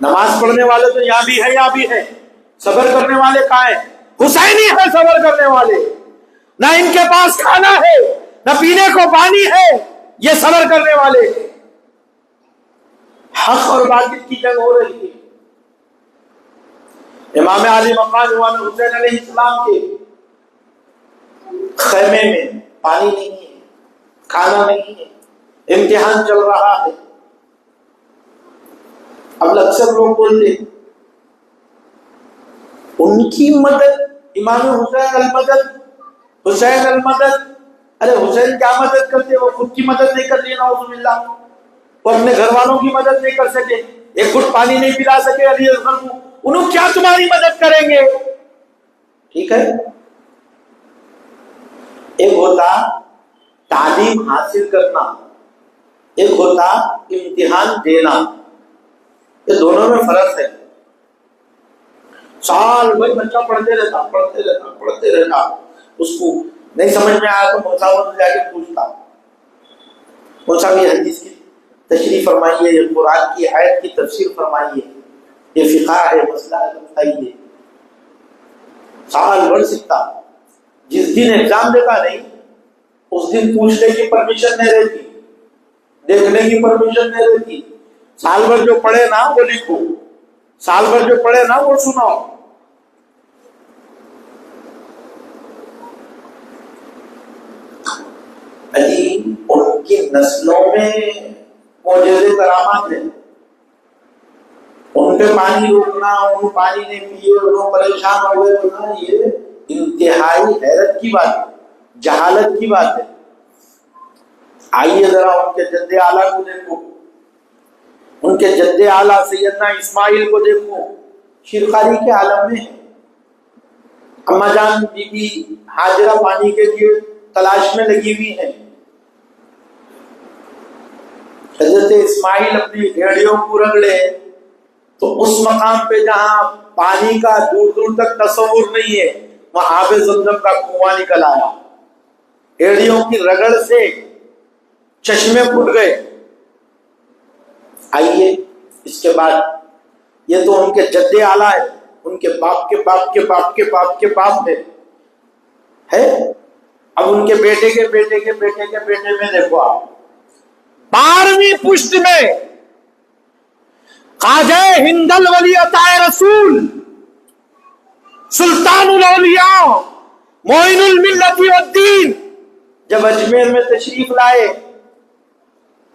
نماز پڑھنے والے تو یہاں بھی ہے، یہاں بھی ہے. صبر کرنے والے کہاں ہیں؟ حسینی ہے صبر کرنے والے. نہ ان کے پاس کھانا ہے، نہ پینے کو پانی ہے، یہ صبر کرنے والے. حق اور باطل کی جنگ ہو رہی ہے. امام علی مقام امام حسین علیہ السلام کے خیمے میں پانی نہیں ہے، کھانا نہیں ہے، امتحان چل رہا ہے. اب اکثر لوگ بولتے ان کی مدد، امام حسین المدد، حسین المدد. ارے حسین کیا مدد کرتے؟ وہ خود کی مدد نہیں کرتے، نعوذ باللہ. وہ اپنے گھر والوں کی مدد نہیں کر سکے، ایک گھٹ پانی نہیں پلا سکے علی اصغر کو، انہوں کیا تمہاری مدد کریں گے؟ ٹھیک ہے. ایک ہوتا تعلیم حاصل کرنا، ایک ہوتا امتحان دینا. یہ دونوں میں فرق ہے. سال بھر بچہ پڑھتے رہتا، اس کو نہیں سمجھ میں آیا تو مساوت جا کے پوچھتا، مساوی حدیث کی تشریح فرمائیے، یہ قرآن کی آیت کی تفسیر فرمائیے، یہ فقہ ہے، مسئلہ ہے بتائیے. سال بھر سیکھتا. جس دن ایگزام دیتا نہیں اس دن پوچھنے کی پرمیشن نہیں رہتی، دیکھنے کی پرمیشن نہیں رہتی. سال بھر جو پڑھے نا وہ لکھو، سال بھر جو پڑھے نا وہ سناؤ. علی ان کی نسلوں میں معجزے کرامات ہیں. ان پہ پانی روکنا، ان پانی نہیں پیے، انہوں پریشان ہو گئے ہونا، یہ انتہائی حیرت کی بات ہے، جہالت کی بات ہے. آئیے ذرا ان کے جد اعلیٰ کو دیکھو، ان کے جد اعلیٰ سیدنا اسماعیل کو دیکھو، شیرخواری کے عالم میں. اما جان بی بی ہاجرہ پانی کے لیے تلاش میں لگی ہوئی ہیں. حضرت اسماعیل اپنی بھیڑیوں کو رگڑے تو اس مقام پہ جہاں پانی کا دور دور تک تصور نہیں ہے وہاں آب زمزم کا کنواں نکل آیا. ایڑیوں کی رگڑ سے چشمے پھٹ گئے. آئیے اس کے بعد یہ تو ان کے جد اعلیٰ ہے، ان کے باپ کے باپ کے باپ کے باپ کے باپ ہے. اب ان کے بیٹے کے بیٹے کے بیٹے کے بیٹے میں دیکھو آپ 12ویں پشت میں خواجہ ہند الولی عطا رسول سلطان الاولیاء معین الملت والدین جب اجمیر میں تشریف لائے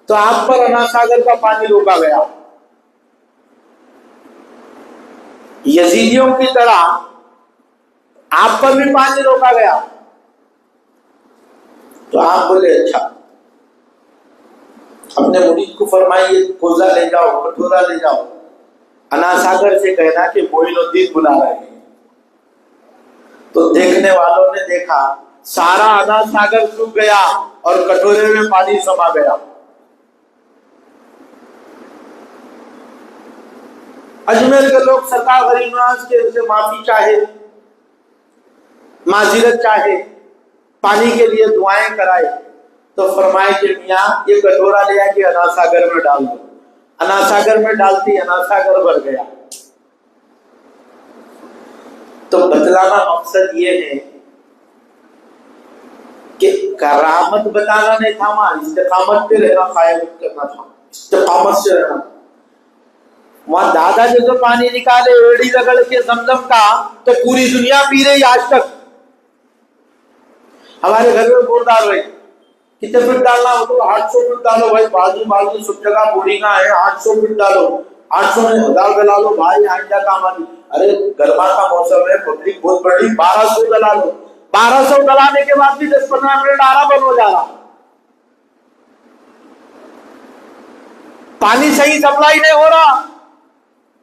تو آپ پر انا ساگر کا پانی روکا گیا. یزیدیوں کی طرح آپ پر بھی پانی روکا گیا. تو آپ بولے اچھا، اپنے مرید کو فرمائیے کوزہ لے جاؤ، کٹورا لے جاؤ، انا ساگر سے کہنا کہ معین الدین بلا رہے ہیں. تو دیکھنے والوں نے دیکھا سارا انا ساگر سوکھ گیا اور کٹورے میں پانی سما گیا. اجمیر کے لوگ سرکار غریب نواز کے سے معافی چاہے، معذرت چاہے، پانی کے لیے دعائیں کرائے تو فرمائے کہ میاں یہ کٹورا لے آ کے انا ساگر میں ڈال دو. انا ساگر میں ڈالتی انا ساگر بھر گیا. تو بتلانا مقصد یہ ہے کہ کرامت بتانا نہیں تھا، وہاں استقامت پہ رہنا قائم کرنا تھا، استقامت سے رہنا. وہاں دادا جو پانی نکالے ایڑی رگڑ کے زمزم کا تو پوری دنیا پی رہی آج تک. ہمارے گھر میں بوردار ہوئے کتنے فٹ ڈالنا ہو تو 800 فٹ ڈالو بھائی، بازو بازو سب جگہ بورنگا ہے، 800 فٹ ڈالو، 800 میں 1000 ڈلا لو بھائی، آئندہ کام آ. ارے گرما کا موسم ہے، پبلک بہت بڑی، 1200 ڈلا لو. 1200 ڈلانے کے بعد بھی 10-15 منٹ آرا بند ہو جا رہا. پانی صحیح سپلائی نہیں ہو رہا،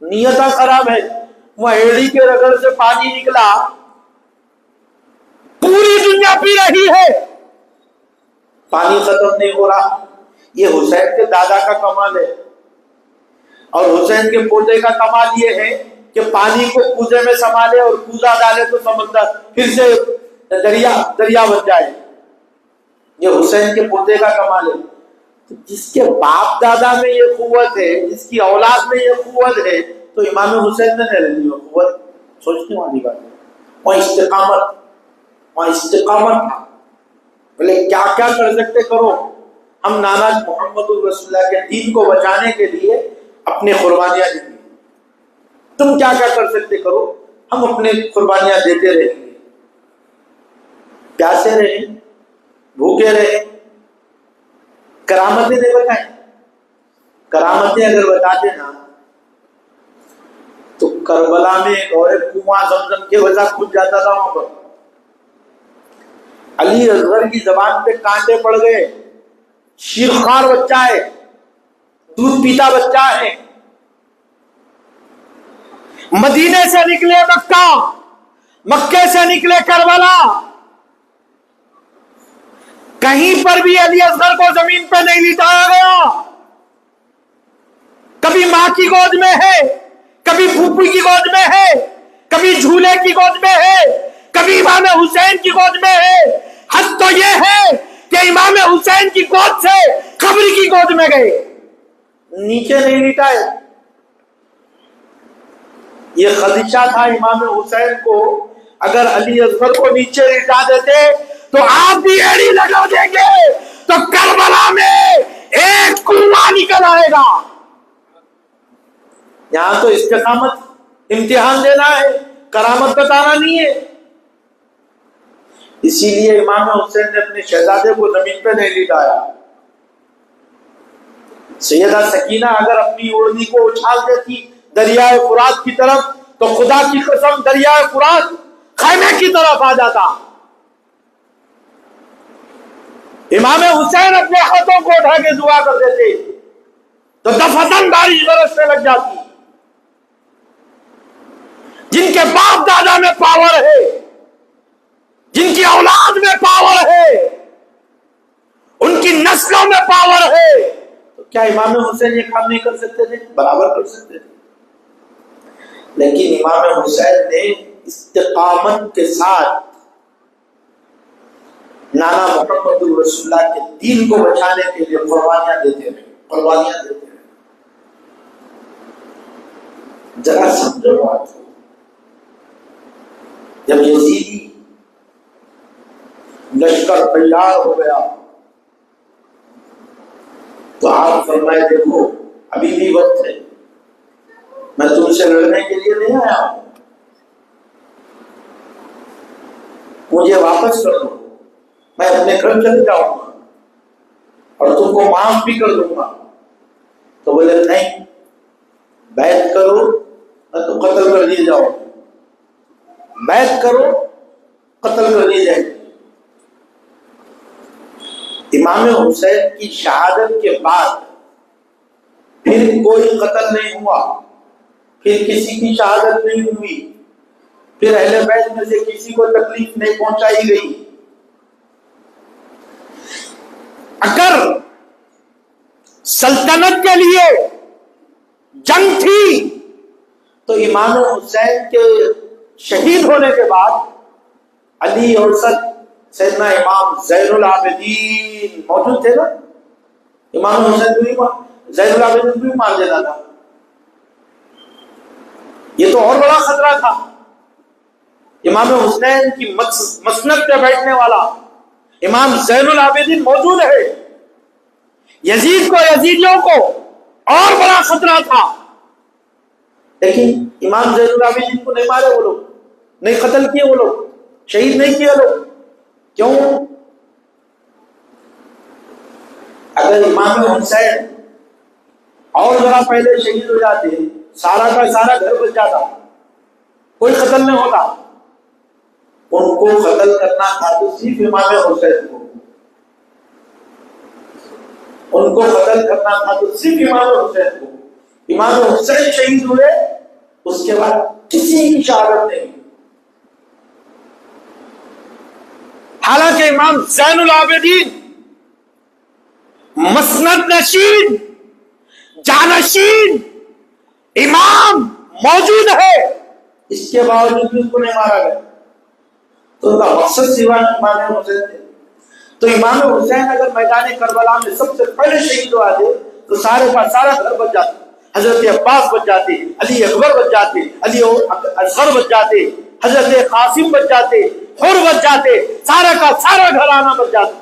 نیتاں خراب ہے. وہ ایڑی کے رگڑ سے پانی نکلا، پوری دنیا پی رہی ہے، پانی ختم نہیں ہو رہا۔ یہ حسین کے دادا کا کمال ہے، اور حسین کے پوتے کا کمال یہ ہے کہ پانی کو کوزے میں سنبھالے اور کوزہ ڈالے تو سمندر پھر سے دریا بن جائے۔ یہ حسین کے پوتے کا کمال ہے۔ تو جس کے باپ دادا میں یہ قوت ہے، جس کی اولاد میں یہ قوت ہے، تو امام حسین میں نہیں رہی وہ قوت۔ سوچنے والی بات ہے۔ وہاں استقامت تھا۔ بولے کیا کیا کر سکتے کرو، ہم نانا محمد رسول اللہ کے دین کو بچانے کے لیے اپنی قربانیاں دیں گے، تم کیا کیا کر سکتے کرو، ہم اپنے قربانیاں دیتے رہیں گے، پیاسے رہیں، بھوکے رہیں، کرامتیں نہیں بتائیں۔ کرامتیں اگر بتاتے نا تو کربلا میں ایک اور کنواں زمزم کی وجہ کھل جاتا تھا وہاں پر۔ علی اصغر کی زبان پہ کانٹے پڑ گئے، شیرخوار بچہ ہے، دودھ پیتا بچہ ہے، مدینے سے نکلے مکہ، مکے سے نکلے کربلا، کہیں پر بھی علی اصغر کو زمین پہ نہیں لٹایا گیا۔ کبھی ماں کی گود میں ہے، کبھی پھوپھی کی گود میں ہے، کبھی جھولے کی گود میں ہے، کبھی امام حسین کی گود میں ہے۔ حد تو یہ ہے کہ امام حسین کی گود سے قبر کی گود میں گئے، نیچے نہیں لٹائے۔ یہ خدشہ تھا امام حسین کو، اگر علی اصغر کو نیچے لٹا دیتے تو آپ بھی ایڑی لگا دیں گے تو کربلا میں ایک کنواں نکل آئے گا۔ یہاں تو استقامت امتحان دینا ہے، کرامت بتانا نہیں ہے۔ اسی لیے امام حسین نے اپنے شہزادے کو زمین پہ نہیں لٹایا۔ سیدہ سکینہ اگر اپنی اوڑھنی کو اچھال دیتی دریائے فرات کی طرف تو خدا کی قسم دریائے فرات خیمے کی طرف آ جاتا۔ امام حسین اپنے ہاتھوں کو اٹھا کے دعا کر دیتے تو دفعتاً بارش برسنے لگ جاتی۔ جن کے باپ دادا میں پاور ہے، جن کی اولاد میں پاور ہے، ان کی نسلوں میں پاور ہے، تو کیا امام حسین یہ کام نہیں کر سکتے تھے؟ برابر کر سکتے تھے۔ لیکن امام حسین نے استقامت کے ساتھ نانا محمد رسول اللہ کے دین کو بچانے کے لیے قربانیاں دیتے رہے، قربانیاں دیتے رہے۔ ذرا سمجھو بات کو، جب یزیدی لشکر تیار ہو گیا تو آپ فرمائے دیکھو ابھی بھی وقت ہے، میں تم سے لڑنے کے لیے نہیں آیا ہوں، مجھے واپس کر دو، میں اپنے گھر چلے جاؤں گا اور تم کو معاف بھی کر دوں گا۔ تو بولے نہیں، بیعت کرو نہ تو قتل کر دیے جاؤ، بیعت کرو قتل کر دیے جائے۔ امام حسین کی شہادت کے بعد پھر کوئی قتل نہیں ہوا، پھر کسی کی شہادت نہیں ہوئی، پھر اہل بیت میں سے کسی کو تکلیف نہیں پہنچائی گئی۔ اگر سلطنت کے لیے جنگ تھی تو امام حسین کے شہید ہونے کے بعد علی اور سیدنا امام زین العابدین موجود تھے نا، امام حسین کو زین العابدین بھی مار دینا تھا۔ یہ تو اور بڑا خطرہ تھا۔ امام حسین کی مسند پہ بیٹھنے والا امام زین العابدین موجود ہے، یزید کو، یزیدیوں کو اور بڑا خطرہ تھا، لیکن امام زین العابدین کو نہیں مارے وہ لوگ، نہیں قتل کیے وہ لوگ، شہید نہیں کیے لوگ۔ کیوں؟ اگر امام حسین اور ذرا پہلے شہید ہو جاتے سارا کا سارا گھر بچ جاتا، کوئی قتل نہیں ہوتا۔ ان کو قتل کرنا تھا تو صرف امام حسین کو، ان کو قتل کرنا تھا تو صرف امام حسین کو۔ امام حسین شہید ہوئے، اس کے بعد کسی کی شہادت نہیں. حالانکہ امام زین العابدین مسند نشین جانشین امام موجود ہے، اس کے باوجود بھی اس کو نہیں مارا گیا. تو ان کا مقصد سوا امام حسین تھے. تو امام حسین اگر میدان کربلا میں سب سے پہلے شہید ہوا دے تو سارے کا سارا گھر بچ جاتا. حضرت عباس بچ جاتے، علی اکبر بچ جاتے، علی اصغر بچ جاتے، حضرت قاسم بچ جاتے، حر بچ جاتے، سارا کا سارا گھرانہ بچ جاتا.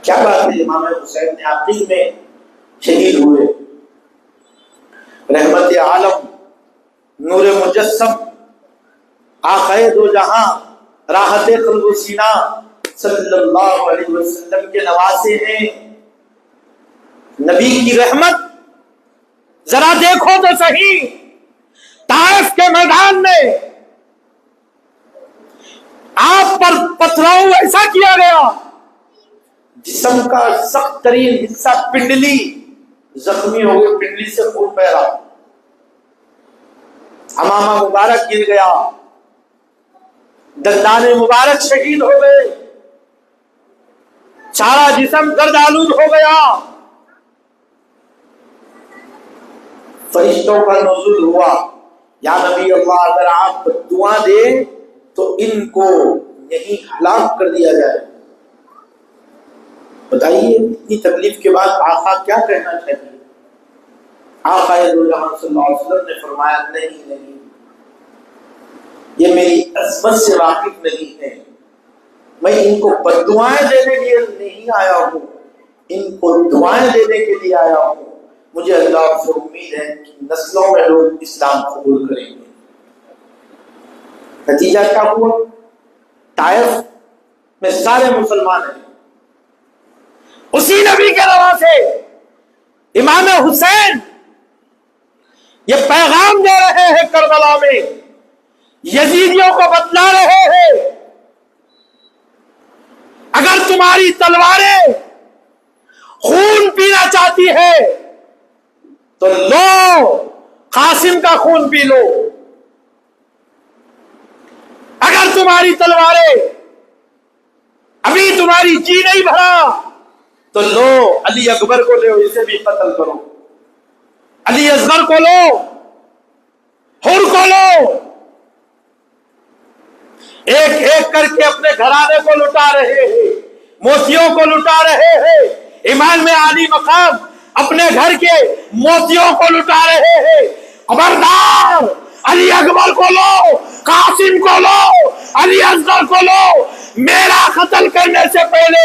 کیا بات ہے، امام حسین نے عقیل میں شہید ہوئے. رحمت عالم، نور مجسم، آقائے دو جہاں، راحت قلب و سینہ صلی اللہ علیہ وسلم کے نواسے ہیں. نبی کی رحمت ذرا دیکھو تو صحیح، طائف کے میدان میں آپ پر پتھراؤ ایسا کیا گیا، جسم کا سخت ترین حصہ پنڈلی زخمی ہو گئی، پنڈلی سے خون بہ رہا، امامہ مبارک گر گیا، دندان مبارک شہید ہو گئے، سارا جسم گرد آلود ہو گیا. فرشتوں کا نزول ہوا، یا نبی اللہ اگر آپ دعا دیں تو ان کو یہیں ہلاک کر دیا جائے. بتائیے اتنی تکلیف کے بعد آقا کیا کہنا چاہیے؟ آقا دو جہاں صلی اللہ علیہ وسلم نے فرمایا نہیں، یہ میری عظمت سے واقف نہیں ہے، میں ان کو بددعائیں دینے کے لیے نہیں آیا ہوں، ان کو دعائیں دینے کے لیے آیا ہوں. مجھے اللہ سے امید ہے کہ نسلوں میں لوگ اسلام قبول کریں گے. نتیجہ کیا ہوا؟ طائف میں سارے مسلمان ہیں. اسی نبی کے روا سے امام حسین یہ پیغام دے رہے ہیں کربلا میں، یزیدیوں کو بتلا رہے ہیں اگر تمہاری تلواریں خون پینا چاہتی ہے تو لو، قاسم کا خون پی لو. اگر تمہاری تلواریں ابھی تمہاری جی نہیں بھرا تو لو، علی اکبر کو لو، اسے بھی قتل کرو، علی اصغر کو لو، حر کو لو. ایک ایک کر کے اپنے گھرانے کو لٹا رہے ہیں، موتیوں کو لٹا رہے ہیں. امام میں عالی مقام اپنے گھر کے موتیوں کو لٹا رہے ہیں. خبردار، علی اکبر کو لو، قاسم کو لو، علی اصغر کو لو. میرا قتل کرنے سے پہلے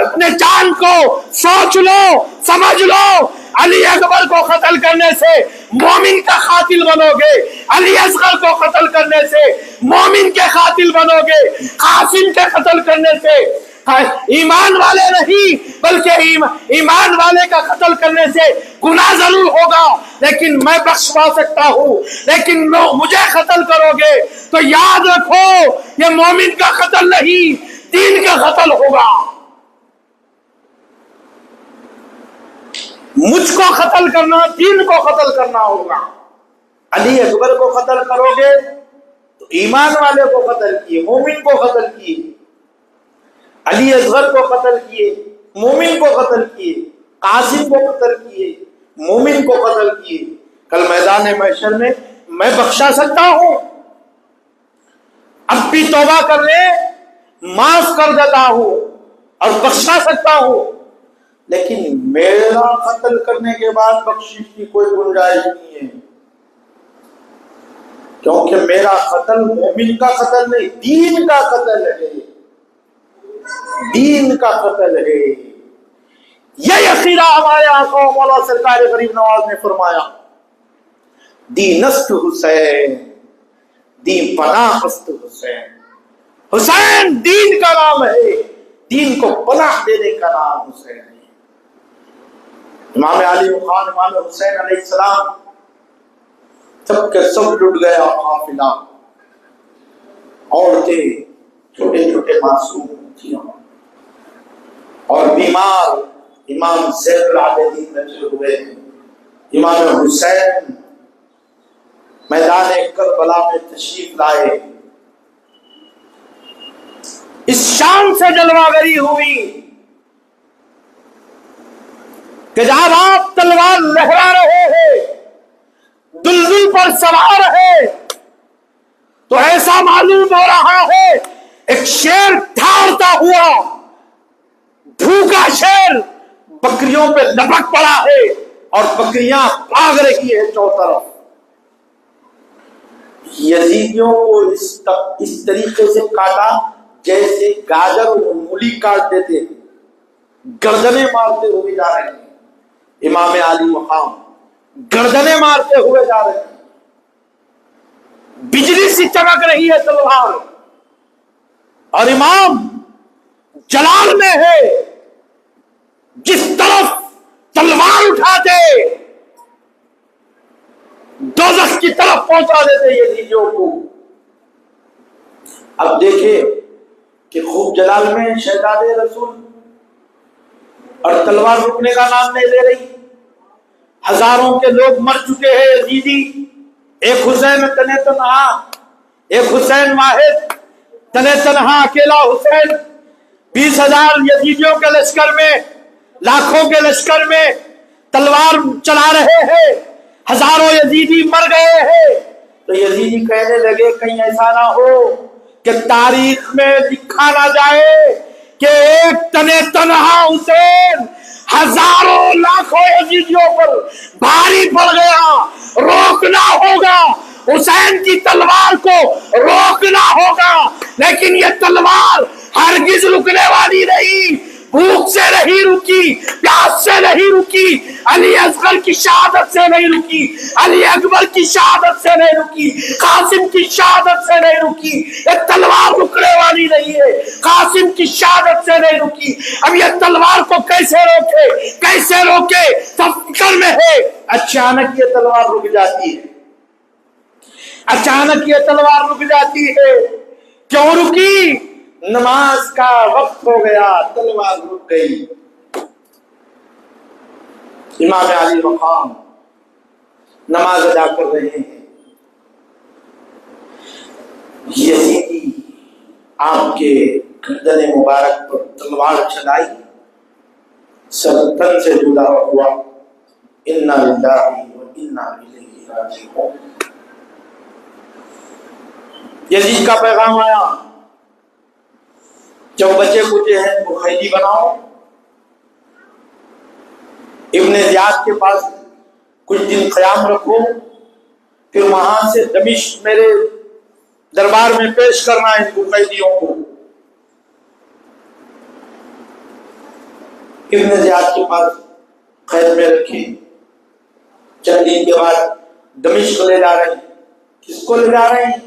اپنے جان کو سوچ لو، سمجھ لو. علی اکبر کو قتل کرنے سے مومن کا قاتل بنو گے، علی اصغر کو قتل کرنے سے مومن کے قاتل بنو گے، قاسم کے قتل کرنے سے ایمان والے نہیں بلکہ ایمان والے کا قتل کرنے سے گناہ ضرور ہوگا لیکن میں بخشوا سکتا ہوں. لیکن مجھے قتل کرو گے تو یاد رکھو یہ مومن کا قتل نہیں، دین کا قتل ہوگا. مجھ کو قتل کرنا دین کو قتل کرنا ہوگا. علی اکبر کو قتل کرو گے تو ایمان والے کو قتل کیے، مومن کو قتل کیے. علی اصغر کو قتل کیے، مومن کو قتل کیے. قاسم کو قتل کیے، مومن کو قتل کیے. کل میدان محشر میں میں بخشا سکتا ہوں، اب بھی توبہ کر لے، معاف کر دیتا ہوں اور بخشا سکتا ہوں، لیکن میرا قتل کرنے کے بعد بخشش کی کوئی گنجائش نہیں ہے، کیونکہ میرا قتل مومن کا قتل نہیں، دین کا قتل ہے، دین کا قتل ہے. یہ عقیدہ ہمارے آقا و مولا سرکار غریب نواز نے فرمایا. دینست حسین، دین پناہ است حسین. حسین دین کا نام ہے، دین کو پناہ دینے کا نام حسین ہے. امام علی مقام امام حسین علیہ السلام سب کے سب لٹ گیا قافلہ، عورتیں، چھوٹے چھوٹے معصوم تھیں اور بیمار امام زین العابدین نزل ہوئے. امام حسین میدان کربلا میں تشریف لائے، اس شان سے جلوہ ہوئی کہ جب آپ تلوار لہرا رہے ہیں، دلدل پر سوار ہے، تو ایسا معلوم ہو رہا ہے ایک شیر دھاڑتا ہوا، بھوکا شیر بکریوں پہ لپٹ پڑا ہے اور بکریاں بھاگ رہی ہے چاروں طرف۔ یزیدیوں کو اس طریقے سے کاٹا جیسے گاجر اور مولی کاٹ دیتے، گردنیں مارتے ہوئے جا رہے ہیں، امام علی مقام گردنیں مارتے ہوئے جا رہے ہیں، بجلی سی چمک رہی ہے تلوار، اور امام جلال میں ہے، جس طرف تلوار اٹھاتے دوزخ کی طرف پہنچا دیتے یزیدیوں کو۔ اب دیکھیں کہ خوب جلال میں شہزاد رسول اور تلوار رکنے کا نام نہیں لے رہی، ہزاروں کے لوگ مر چکے ہیں یزیدی، ایک حسین تنے تنہا، ایک حسین واحد تنے تنہا اکیلا حسین، 20,000 یزیدیوں کے لشکر میں، لاکھوں کے لشکر میں تلوار چلا رہے ہیں، ہزاروں یزیدی مر گئے ہیں۔ تو یزیدی کہنے لگے کہیں ایسا نہ ہو کہ تاریخ میں لکھا نہ جائے کہ ایک تنے تنہا حسین ہزاروں لاکھوں یزیدیوں پر بھاری پڑ گیا، روکنا ہوگا، حسین کی تلوار کو روکنا ہوگا، لیکن یہ تلوار ہرگز رکنے والی نہیں، بھوک سے نہیں رکی، پیاس سے نہیں رکی، علی اصغر کی شہادت سے نہیں رکی، علی اکبر کی شہادت سے نہیں رکی، قاسم کی شہادت سے نہیں رکی، یہ تلوار رکنے والی نہیں ہے، قاسم کی شہادت سے نہیں رکی۔ اب یہ تلوار کو کیسے روکے، کیسے روکے، سب فکر میں ہے۔ اچانک یہ تلوار رک جاتی ہے، اچانک یہ تلوار رک جاتی ہے، کیوں رکی؟ نماز کا وقت ہو گیا، تلوار رک گئی۔ امام علی مقام نماز ادا کر رہے ہیں، یزیدی آپ کے گردن مبارک پر تلوار چلائی، سر تن سے جدا ہوا، انا للہ و انا الیہ راجعون۔ یزید کا پیغام آیا، جو بچے کچے ہیں وہ قیدی بناؤ، ابن زیاد کے پاس کچھ دن قیام رکھو، پھر وہاں سے دمشق میرے دربار میں پیش کرنا ہے ان کو، قیدیوں کو۔ ابن زیاد کے پاس قید میں رکھے، چند دن کے بعد دمشق لے جا رہے ہیں۔ کس کو لے جا رہے ہیں؟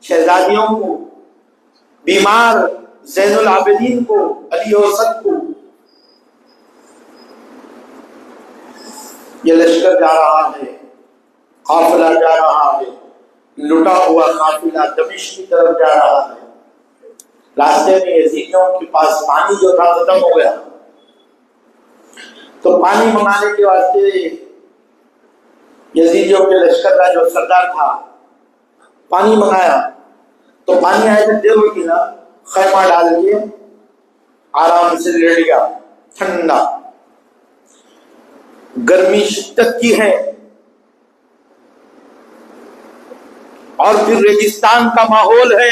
شہزادیوں کو، بیمار زین العابدین کو، علی اوسط کو۔ یہ لشکر جا رہا ہے، قافلہ جا رہا ہے، لٹا ہوا قافلہ دمشق کی طرف جا رہا ہے۔ راستے میں یزیدیوں کے پاس پانی جو تھا ختم ہو گیا، تو پانی منگانے کے واسطے یزیدیوں کے لشکر کا جو سردار تھا پانی منگایا، تو پانی آئے تو دیر ہوئی نا، خیمہ ڈال کے آرام سے لیٹ گیا، ٹھنڈا، گرمی شدت کی ہے، اور پھر ریگستان کا ماحول ہے،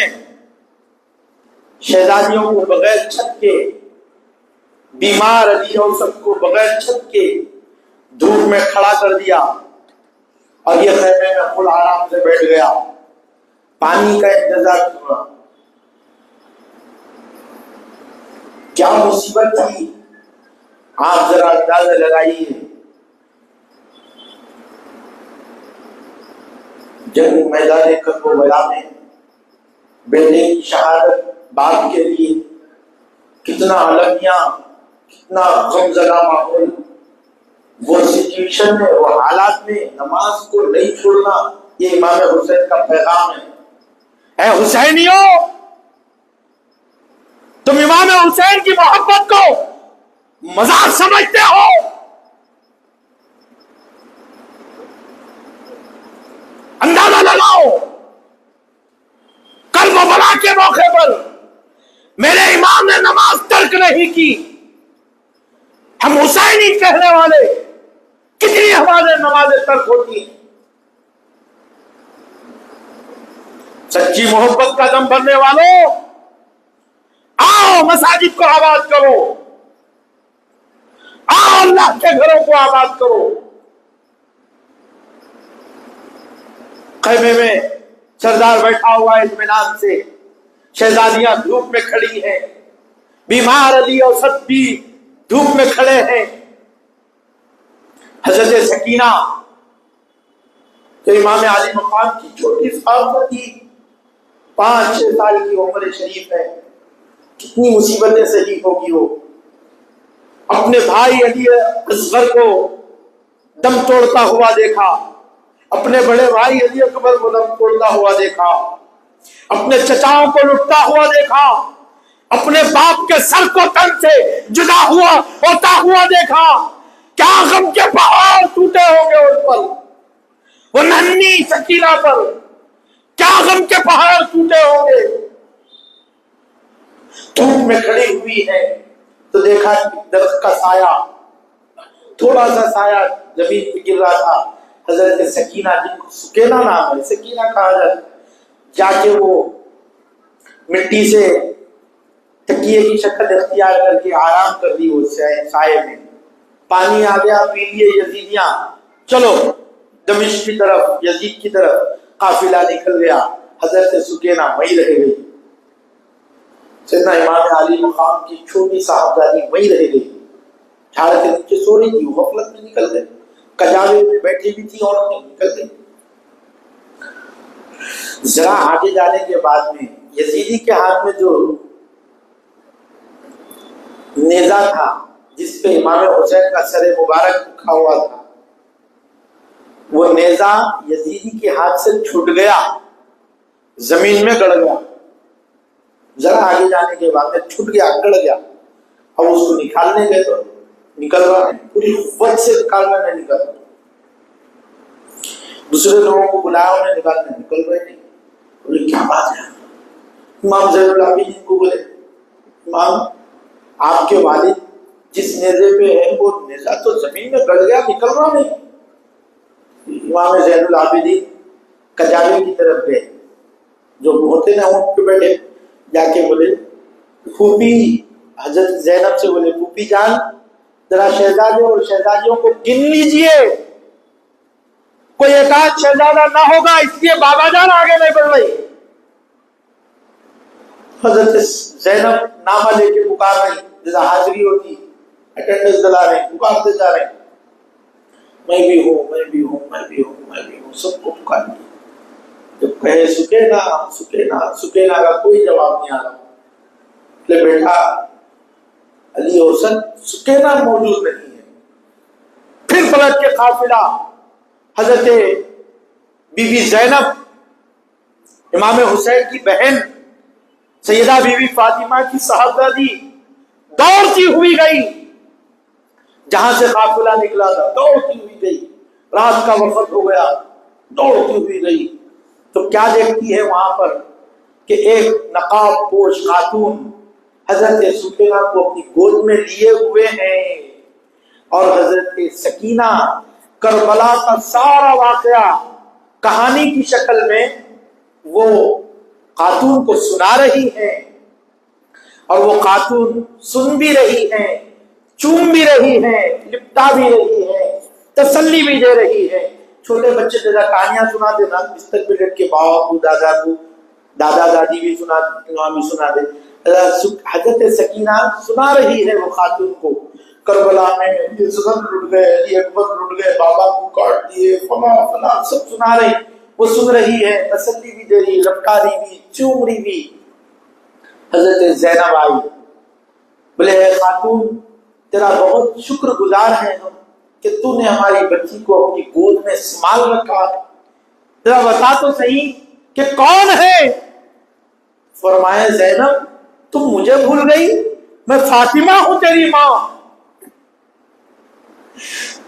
شہزادیوں کو بغیر چھت کے، بیمار علی اوسط کو بغیر چھت کے دھوپ میں کھڑا کر دیا، اور یہ خیمے میں خود آرام سے بیٹھ گیا، پانی کا انتظار ہوا۔ کیا مصیبت تھی، آپ ذرا اندازہ لگائیے۔ جنگ میدان کربلا میں بیٹے کی شہادت باپ کے لیے کتنا المیاں، کتنا غمزدہ ماحول، وہ سچویشن میں، وہ حالات میں نماز کو نہیں چھوڑنا، یہ امام حسین کا پیغام ہے۔ اے حسینیوں، تم امام حسین کی محبت کو مذاق سمجھتے ہو؟ اندازہ لگاؤ. کربلا کے موقع پر میرے امام نے نماز ترک نہیں کی. ہم حسینی کہنے والے کتنی ہمارے نمازیں ترک ہوتی ہیں. سچی محبت کا دم بھرنے والوں، آؤ مساجد کو آباد کرو، آؤ اللہ کے گھروں کو آباد کرو. خیمے میں سردار بیٹھا ہوا ہے اطمینان سے، شہزادیاں دھوپ میں کھڑی ہیں، بیمار علی اور سب بھی دھوپ میں کھڑے ہیں. حضرت سکینہ تو امام علی مقام کی چھوٹی صاحبہ تھی، 5-6 سال کی عمر شریف ہے. کتنی مصیبتیں سہی ہوگی. وہ اپنے بھائی علی اصغر کو دم توڑتا ہوا دیکھا، اپنے بڑے بھائی علی اکبر کو دم توڑتا ہوا دیکھا، اپنے چچاؤں کو لٹتا ہوا دیکھا، اپنے باپ کے سر کو تن سے جدا ہوتا ہوا دیکھا. کیا غم کے پہاڑ ٹوٹے ہوں گے ان پر، وہ ننھی سکینہ پر کیا غم کے پہاڑ ٹوٹے ہوں گے. دھوپ میں کھڑی ہوئی ہے تو دیکھا درخت کا سایہ، تھوڑا سا سایہ زمین پہ گر رہا تھا. حضرت سکینہ، جن کو سکینہ نام ہے، سکینہ کہا جاتا، جا کے وہ مٹی سے تکیے کی شکل اختیار کر کے آرام کر دی. وہ سائے میں پانی آ گیا، پی لیے یزیدیاں. چلو دمشق کی طرف، یزید کی طرف قافلہ نکل گیا. حضرت سکینہ وہیں رہ گئی. سیدنا امام علی مقام کی چھوٹی صاحبزادی وہیں رہ گئی. جھاڑ کے نیچے سو رہی تھی، وہ غفلت میں نکل گئی. کجاوے میں بیٹھی بھی تھی اور نکل گئی. ذرا آگے جانے کے بعد میں یزیدی کے ہاتھ میں جو نیزہ تھا جس پہ امام حسین کا سر مبارک رکھا ہوا تھا، وہ نیزہ یزیدی کے ہاتھ سے چھوٹ گیا، زمین میں گڑ گیا. ذرا آگے جانے کے بعد میں چھوٹ گیا، گڑ گیا. اب اس کو نکالنے گئے تو نکل رہا نہیں، پوری قوت سے نکالنا نہیں نکل رہا. دوسرے لوگوں کو بلایا، انہیں نکالنے نکل رہے نہیں. بولے کیا بات ہے؟ امام زین العابدین کو بولے امام آپ کے والد جس نیزے پہ ہے وہ نیزہ تو زمین میں گڑ گیا، نکل رہا نہیں. امام زین العابدین کجاوے کی طرف گئے، جو ہوتے نا اونٹ پہ بیٹھے، جا کے بولے پھوپھی، حضرت زینب سے بولے پھوپھی جان ذرا شہزادے اور شہزادیوں کو گن لیجئے، کوئی ایک آدھ شہزادہ نہ ہوگا، اس لیے بابا جان آگے نہیں بڑھ رہی. حضرت زینب نامہ لے کے پکار رہی، جیسا حاضری ہوتی اٹینڈنس دلا رہے، پکارتے جا رہے، میں بھی ہوں، میں بھی ہوں، میں بھی ہوں، میں بھی ہوں، سب کو پکار دیا. جب کہے سکینہ سکینہ سکینہ کا کوئی جواب نہیں آ رہا. بولے بیٹا علی حسن سکینہ موجود نہیں ہے. پھر پلٹ کے قافلہ حضرت بی بی زینب امام حسین کی بہن سیدہ بی بی فاطمہ کی صاحبزادی دوڑتی ہوئی گئی، جہاں سے قافلہ نکلا تھا دوڑتی ہوئی گئی. رات کا وقت ہو گیا، دوڑتی ہوئی گئی تو کیا دیکھتی ہے وہاں پر کہ ایک نقاب پوش خاتون حضرت سکینہ کو اپنی گود میں لیے ہوئے ہیں، اور حضرت سکینہ کربلا کا سارا واقعہ کہانی کی شکل میں وہ خاتون کو سنا رہی ہے، اور وہ خاتون سن بھی رہی ہے، چوم بھی رہی ہے، لپٹا بھی رہی ہے، تسلی بھی دے رہی ہے. چھوٹے بچے جیسا کہانیاں سناتے نا، بستر پہ لیٹ کے باپ کو دادا دادی بھی سنا، امام بھی سنا دے. حضرت سکینہ سنا رہی ہے وہ خاتون کو کربلا میں یہ زخم لٹ گئے، علی اکبر لٹ گئے، بابا کو کاٹ دیے، فلاں فلاں سب سنا رہی. وہ سن رہی ہے، تسلی بھی دے رہی، لپٹا رہی بھی، چوم رہی بھی. حضرت زینب آئی، بولے اے خاتون تیرا بہت شکر گزار ہے ہم کہ تو نے ہماری بچی کو اپنی گود میں سنبھال رکھا. ذرا بتا تو صحیح کہ کون ہے؟ فرمایا زینب تم مجھے بھول گئی، میں فاطمہ ہوں تیری ماں.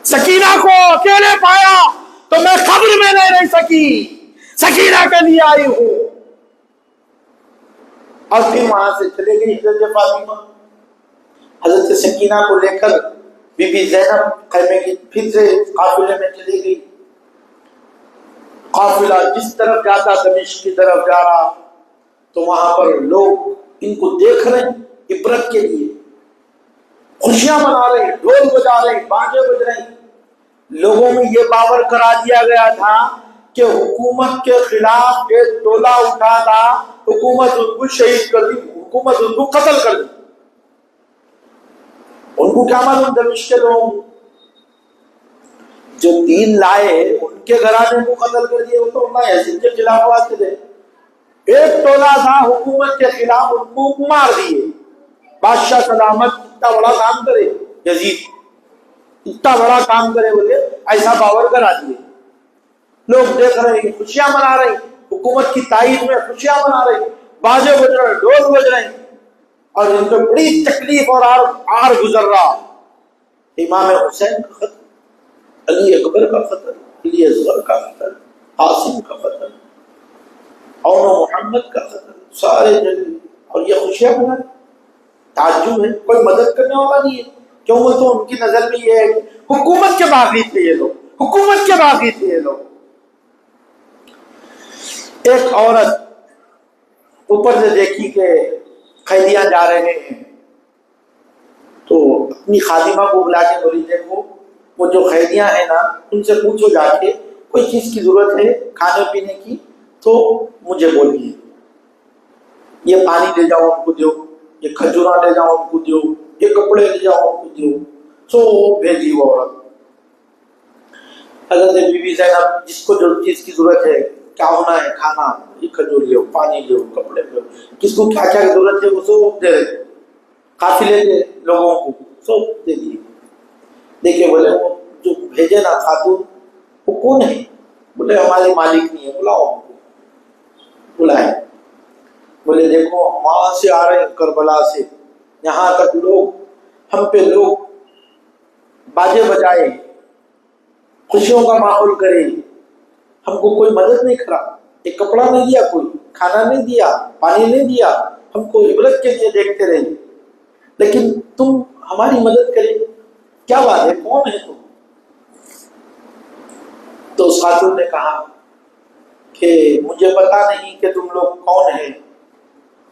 سکینہ کو اکیلے پایا تو میں قبر میں نہیں رہ سکی، سکینہ کے لیے آئی ہوں. اور پھر وہاں سے چلے گئی حضرت فاطمہ. حضرت سکینہ کو لے کر بی بی زینب خیمے کی پھر سے قافلے میں چلی گئی. قافلہ جس طرف جاتا دمشق کی طرف جا رہا تو وہاں پر لوگ ان کو دیکھ رہے ہیں عبرت کے لیے، خوشیاں منا رہے ہیں، ڈھول بجا رہے ہیں، بانجے بج رہے ہیں. لوگوں میں یہ باور کرا دیا گیا تھا کہ حکومت کے خلاف ایک ٹولہ اٹھا تھا، حکومت ان کو شہید کر دی، حکومت ان کو قتل کر دی. ان کو کیا معلوم دمشق کے لوگ جو دین لائے ان کے گھرانے کو قتل کر دیے، وہ تو اللہ یزید کے خلاف آتے تھے. ایک ٹولہ تھا حکومت کے خلاف، ان کو مار دیے. بادشاہ سلامت اتنا بڑا کام کرے، یزید اتنا بڑا کام کرے بولے ایسا باور کرا دیے. لوگ دیکھ رہے ہیں، خوشیاں منا رہے ہیں، حکومت کی تائید میں خوشیاں منا رہے ہیں، باجے بج رہے ہیں، ڈھول بج رہے ہیں، اور ان کو بڑی تکلیف اور آر گزر رہا. امام حسین کا خط، علی اکبر کا خطر، علی اصغر کا خطر، قاسم کا خطر، اور محمد کا خطر، سارے جگہ. اور یہ خوشیاں منا رہے. تعجب ہے، کوئی مدد کرنے والا نہیں ہے. کیوں؟ وہ تو ان کی نظر میں یہ ہے کہ حکومت کے باغی تھے یہ لوگ، حکومت کے باغی تھے یہ لوگ. ایک عورت اوپر سے دیکھی کہ قیدیاں جا رہے ہیں تو اپنی خادمہ کو بلا کے بولی دیکھو وہ جو قیدیاں ہیں نا ان سے پوچھو جا کے کوئی چیز کی ضرورت ہے کھانے پینے کی تو مجھے بولیے، یہ پانی لے جاؤ ان کو دو، یہ کھجورا لے جاؤ ان کو دو، یہ کپڑے لے جاؤ ان کو دو. سو بھیجی وہ عورت. حضرت بی بی زینب جس کو جو چیز کی ضرورت ہے، کیا ہونا ہے کھانا، یہ کھجور لو، پانی لو، کپڑے لو، کس کو کیا کیا ضرورت ہے وہ سب دے رہے. قافلے کے لوگوں کو سب دے دیے. دیکھے بولے وہ جو بھیجے نا خاتون وہ کون ہے؟ بولے ہمارے مالک نہیں ہے، بلاؤ ان کو. بلائے. بولے دیکھو وہاں سے آ رہے ہیں کربلا سے، یہاں تک لوگ ہم پہ لوگ باجے بجائے، خوشیوں کا ماحول کرے، ہم کو کوئی مدد نہیں کرا، ایک کپڑا نہیں دیا، کوئی کھانا نہیں دیا، پانی نہیں دیا، ہم کو عبرت کے لیے دیکھتے رہے، لیکن تم ہماری مدد کرے، کیا بات ہے، کون ہے تم؟ تو اس خاتون نے کہا کہ مجھے پتا نہیں کہ تم لوگ کون ہیں،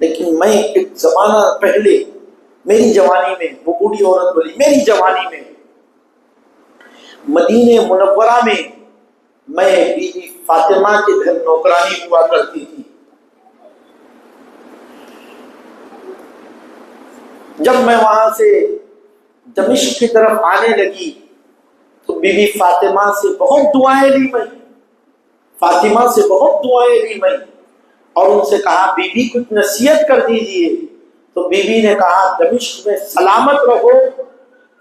لیکن میں ایک زمانہ پہلے میری جوانی میں، وہ بوڑھی عورت بولی، میری جوانی میں مدینہ منورہ میں میں بی بی فاطمہ کے گھر نوکرانی ہوا کرتی تھی. جب میں وہاں سے دمشق کی طرف آنے لگی تو بی بی فاطمہ سے بہت دعائیں لی میں، فاطمہ سے بہت دعائیں لی میں، اور ان سے کہا بی بی کچھ نصیحت کر دیجئے. تو بی بی نے کہا دمشق میں سلامت رہو،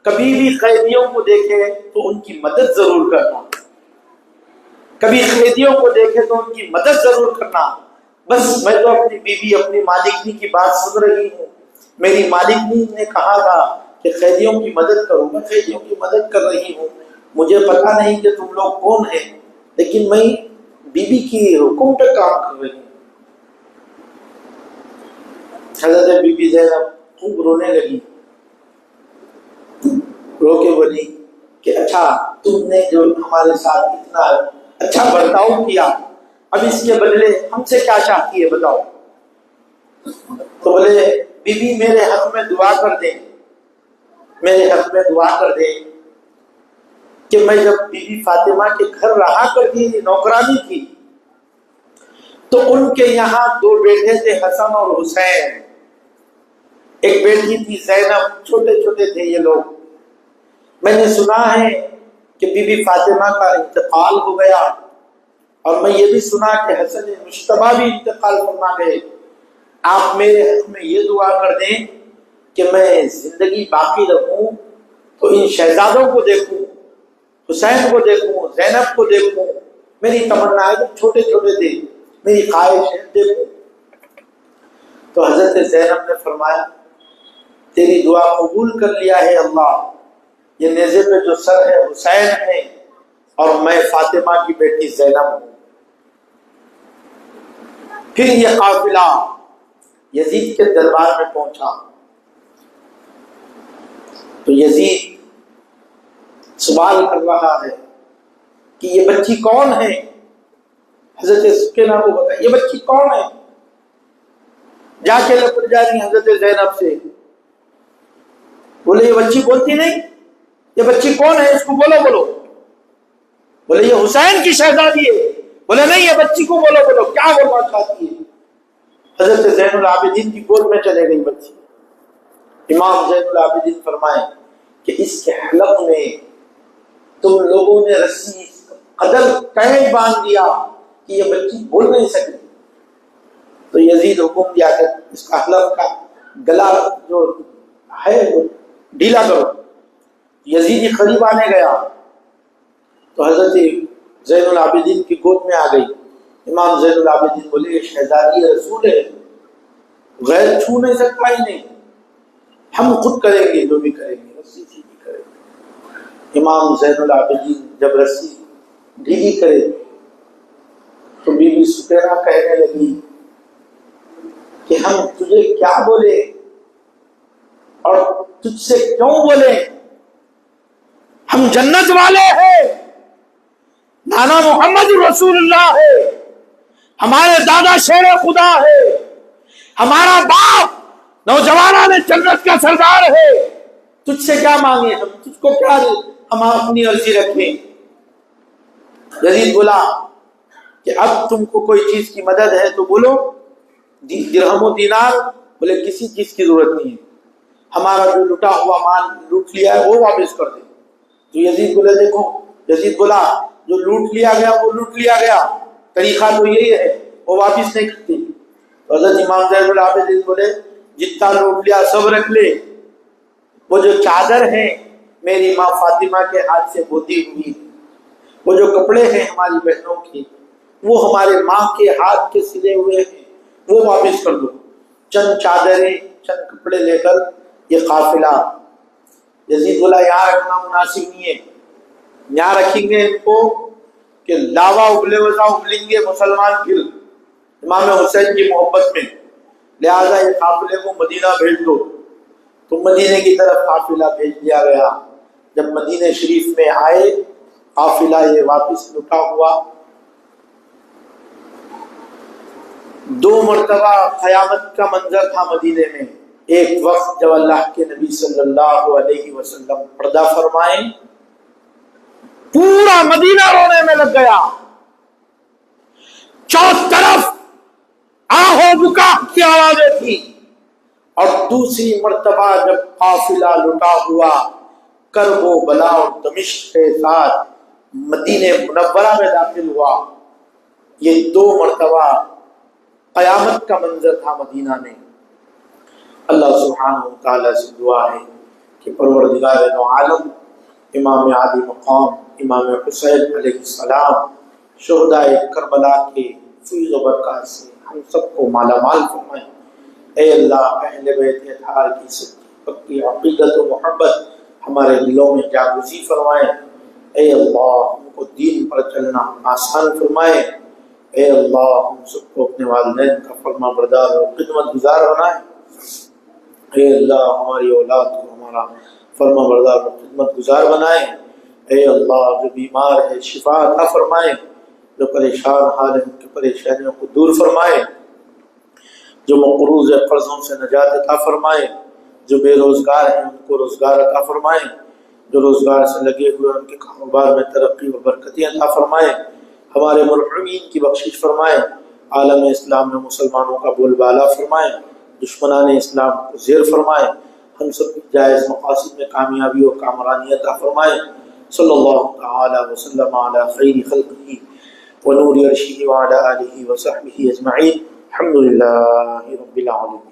کبھی بھی قیدیوں کو دیکھے تو ان کی مدد ضرور کرنا، کبھی قیدیوں کو دیکھے تو ان کی مدد ضرور کرنا. بس میں تو اپنی بیوی اپنی مالکنی کی بات سن رہی ہوں، میری مالکنی نے کہا تھا کہ قیدیوں کی مدد کرو، میں قیدیوں کی مدد کر رہی ہوں. مجھے پتا نہیں کہ تم لوگ کون ہیں، لیکن میں بیوی کی حکم پہ کام کر رہی ہوں. حضرت بی بی زینب خوب رونے لگی، رو کے بولی کہ اچھا تم نے جو ہمارے ساتھ اتنا اچھا برتاؤ کیا، اب اس کے بدلے ہم سے کیا چاہتی ہے بتاؤ. تو بولے بی بی میرے حق میں دعا کر دیں، میرے حق میں دعا کر دیں کہ میں جب بی بی فاطمہ کے گھر رہا کرتی نوکرانی تھی تو ان کے یہاں دو بیٹے تھے، حسن اور حسین، ایک بیٹی تھی زینب، چھوٹے چھوٹے تھے یہ لوگ. میں نے سنا ہے کہ بی بی فاطمہ کا انتقال ہو گیا، اور میں یہ بھی سنا کہ حسن مشتبہ بھی انتقال فرما گئے. آپ میرے حق میں یہ دعا کر دیں کہ میں زندگی باقی رکھوں تو ان شہزادوں کو دیکھوں، حسین کو دیکھوں، زینب کو دیکھوں. میری تمنا ہے، چھوٹے چھوٹے تھے، میری خواہش ہے دیکھوں. تو حضرت زینب نے فرمایا تیری دعا قبول کر لیا ہے اللہ، یہ نیزے پہ جو سر ہے حسین ہے اور میں فاطمہ کی بیٹی زینب ہوں. پھر یہ قافلہ یزید کے دربار میں پہنچا تو یزید سوال کر رہا ہے کہ یہ بچی کون ہے؟ حضرت سکینہ کو بتا یہ بچی کون ہے؟ جا کے لپٹ جانی حضرت زینب سے، بولے یہ بچی بولتی نہیں، یہ بچی کون ہے؟ اس کو بولو۔ بولے یہ حسین کی شہزادی ہے۔ بولے نہیں، یہ بچی کو بولو، کیا بولنا چاہتی ہے؟ حضرت زین العابدین کی گود میں چلے گئی بچی۔ امام زین العابدین فرمائے کہ اس کے حلق میں تم لوگوں نے رسی قدر قید باندھ دیا کہ یہ بچی بول نہیں سکتی، تو یزید حکم دیا کہ اس کا حلق کا گلا جو ہے وہ ڈھیلا کرو۔ یزید ہی قریب آنے گیا تو حضرت زین العابدین کی گود میں آ گئی۔ امام زین العابدین بولے یہ شہزادی رسول ہے، غیر چھو نہیں سکتا ہی نہیں، ہم خود کریں گے جو بھی کریں گے، رسی سیدھی کریں گے۔ امام زین العابدین جب رسی ڈھیلی کرے تو بی بی سکینہ کہنے لگی کہ ہم تجھے کیا بولے اور تجھ سے کیوں بولے؟ ہم جنت والے ہیں، نانا محمد رسول اللہ ہے، ہمارے دادا شیر خدا ہے، ہمارا باپ نوجوانان جنت کا سردار ہے، تجھ سے کیا مانگے؟ ہم تجھ کو کیا دے؟ ہم اپنی عرضی رکھیں۔ یزید بولا کہ اب تم کو کوئی چیز کی مدد ہے تو بولو، درہم و دینار؟ بولے کسی چیز کی ضرورت نہیں ہے، ہمارا جو لٹا ہوا مال لوٹ لیا ہے وہ واپس کر دے۔ تو یزید بولے دیکھو، یزید بولا جو لوٹ لیا گیا وہ لوٹ لیا گیا، طریقہ تو یہی ہے، وہ واپس نہیں کرتی۔ تو حضرت امام زین العابدین بولے جتنا لوٹ لیا سب رکھ لے، وہ جو چادر ہیں میری ماں فاطمہ کے ہاتھ سے بوتی ہوئی، وہ جو کپڑے ہیں ہماری بہنوں کی، وہ ہمارے ماں کے ہاتھ کے سلے ہوئے ہیں، وہ واپس کر دو۔ چند چادریں چند کپڑے لے کر یہ قافلہ، یزید بولا یہاں رکھنا مناسب نہیں ہے، یہاں رکھیں گے ان کو کہ لاوا ابلے وزا ابلیں گے مسلمان پھر امام حسین کی محبت میں، لہذا یہ قافلے کو مدینہ بھیج دو۔ تو مدینے کی طرف قافلہ بھیج دیا گیا۔ جب مدینہ شریف میں آئے قافلہ یہ واپس لٹا ہوا، 2 مرتبہ قیامت کا منظر تھا مدینے میں۔ ایک وقت جب اللہ کے نبی صلی اللہ علیہ وسلم پردہ فرمائے، پورا مدینہ رونے میں لگ گیا، چاروں طرف آہو بکا کی آوازیں تھی۔ اور دوسری مرتبہ جب قافلہ لٹا ہوا کرب و بلا اور دمشق کے ساتھ مدینہ منورہ میں داخل ہوا، یہ 2 مرتبہ قیامت کا منظر تھا مدینہ میں۔ اللہ سبحانہ وتعالی سے دعا ہے کہ پروردگار دو عالم امام عالی مقام امام حسین علیہ السلام شہداء کربلا کے فیض و برکات سے ہم سب کو مالا مال فرمائے۔ اے اللہ اہل بیت اطہار کی سچی پکی عقیدت و محبت ہمارے دلوں میں جاگزی فرمائے۔ اے اللہ ہم کو دین پر چلنا آسان فرمائے۔ اے اللہ ہم سب کو اپنے والدین کا فرما بردار اور خدمت گزار بنائے۔ اے اللہ ہماری اولاد کو ہمارا فرما بردار اور خدمت گزار بنائے۔ اے اللہ جو بیمار ہے شفا عطا فرمائے، جو پریشان حال ہے ان کی پریشانیوں کو دور فرمائے، جو مقروض قرضوں سے نجات عطا فرمائے، جو بے روزگار ہیں ان کو روزگار عطا فرمائے، جو روزگار سے لگے ہوئے ان کے کاروبار میں ترقی و برکتی عطا فرمائے، ہمارے مرحومین کی بخشش فرمائے، عالم اسلام میں مسلمانوں کا بول بالا فرمائے، دشمنان اسلام کو زیر فرمائے، ہم سب کی جائز مقاصد میں کامیابی و کامرانی عطا فرمائے۔ صلی اللہ تعالی وسلم علی خیر خلقہ ونور عرشہ وعلی آلہ وصحبہ اجمعین۔ الحمد للہ رب العالمین۔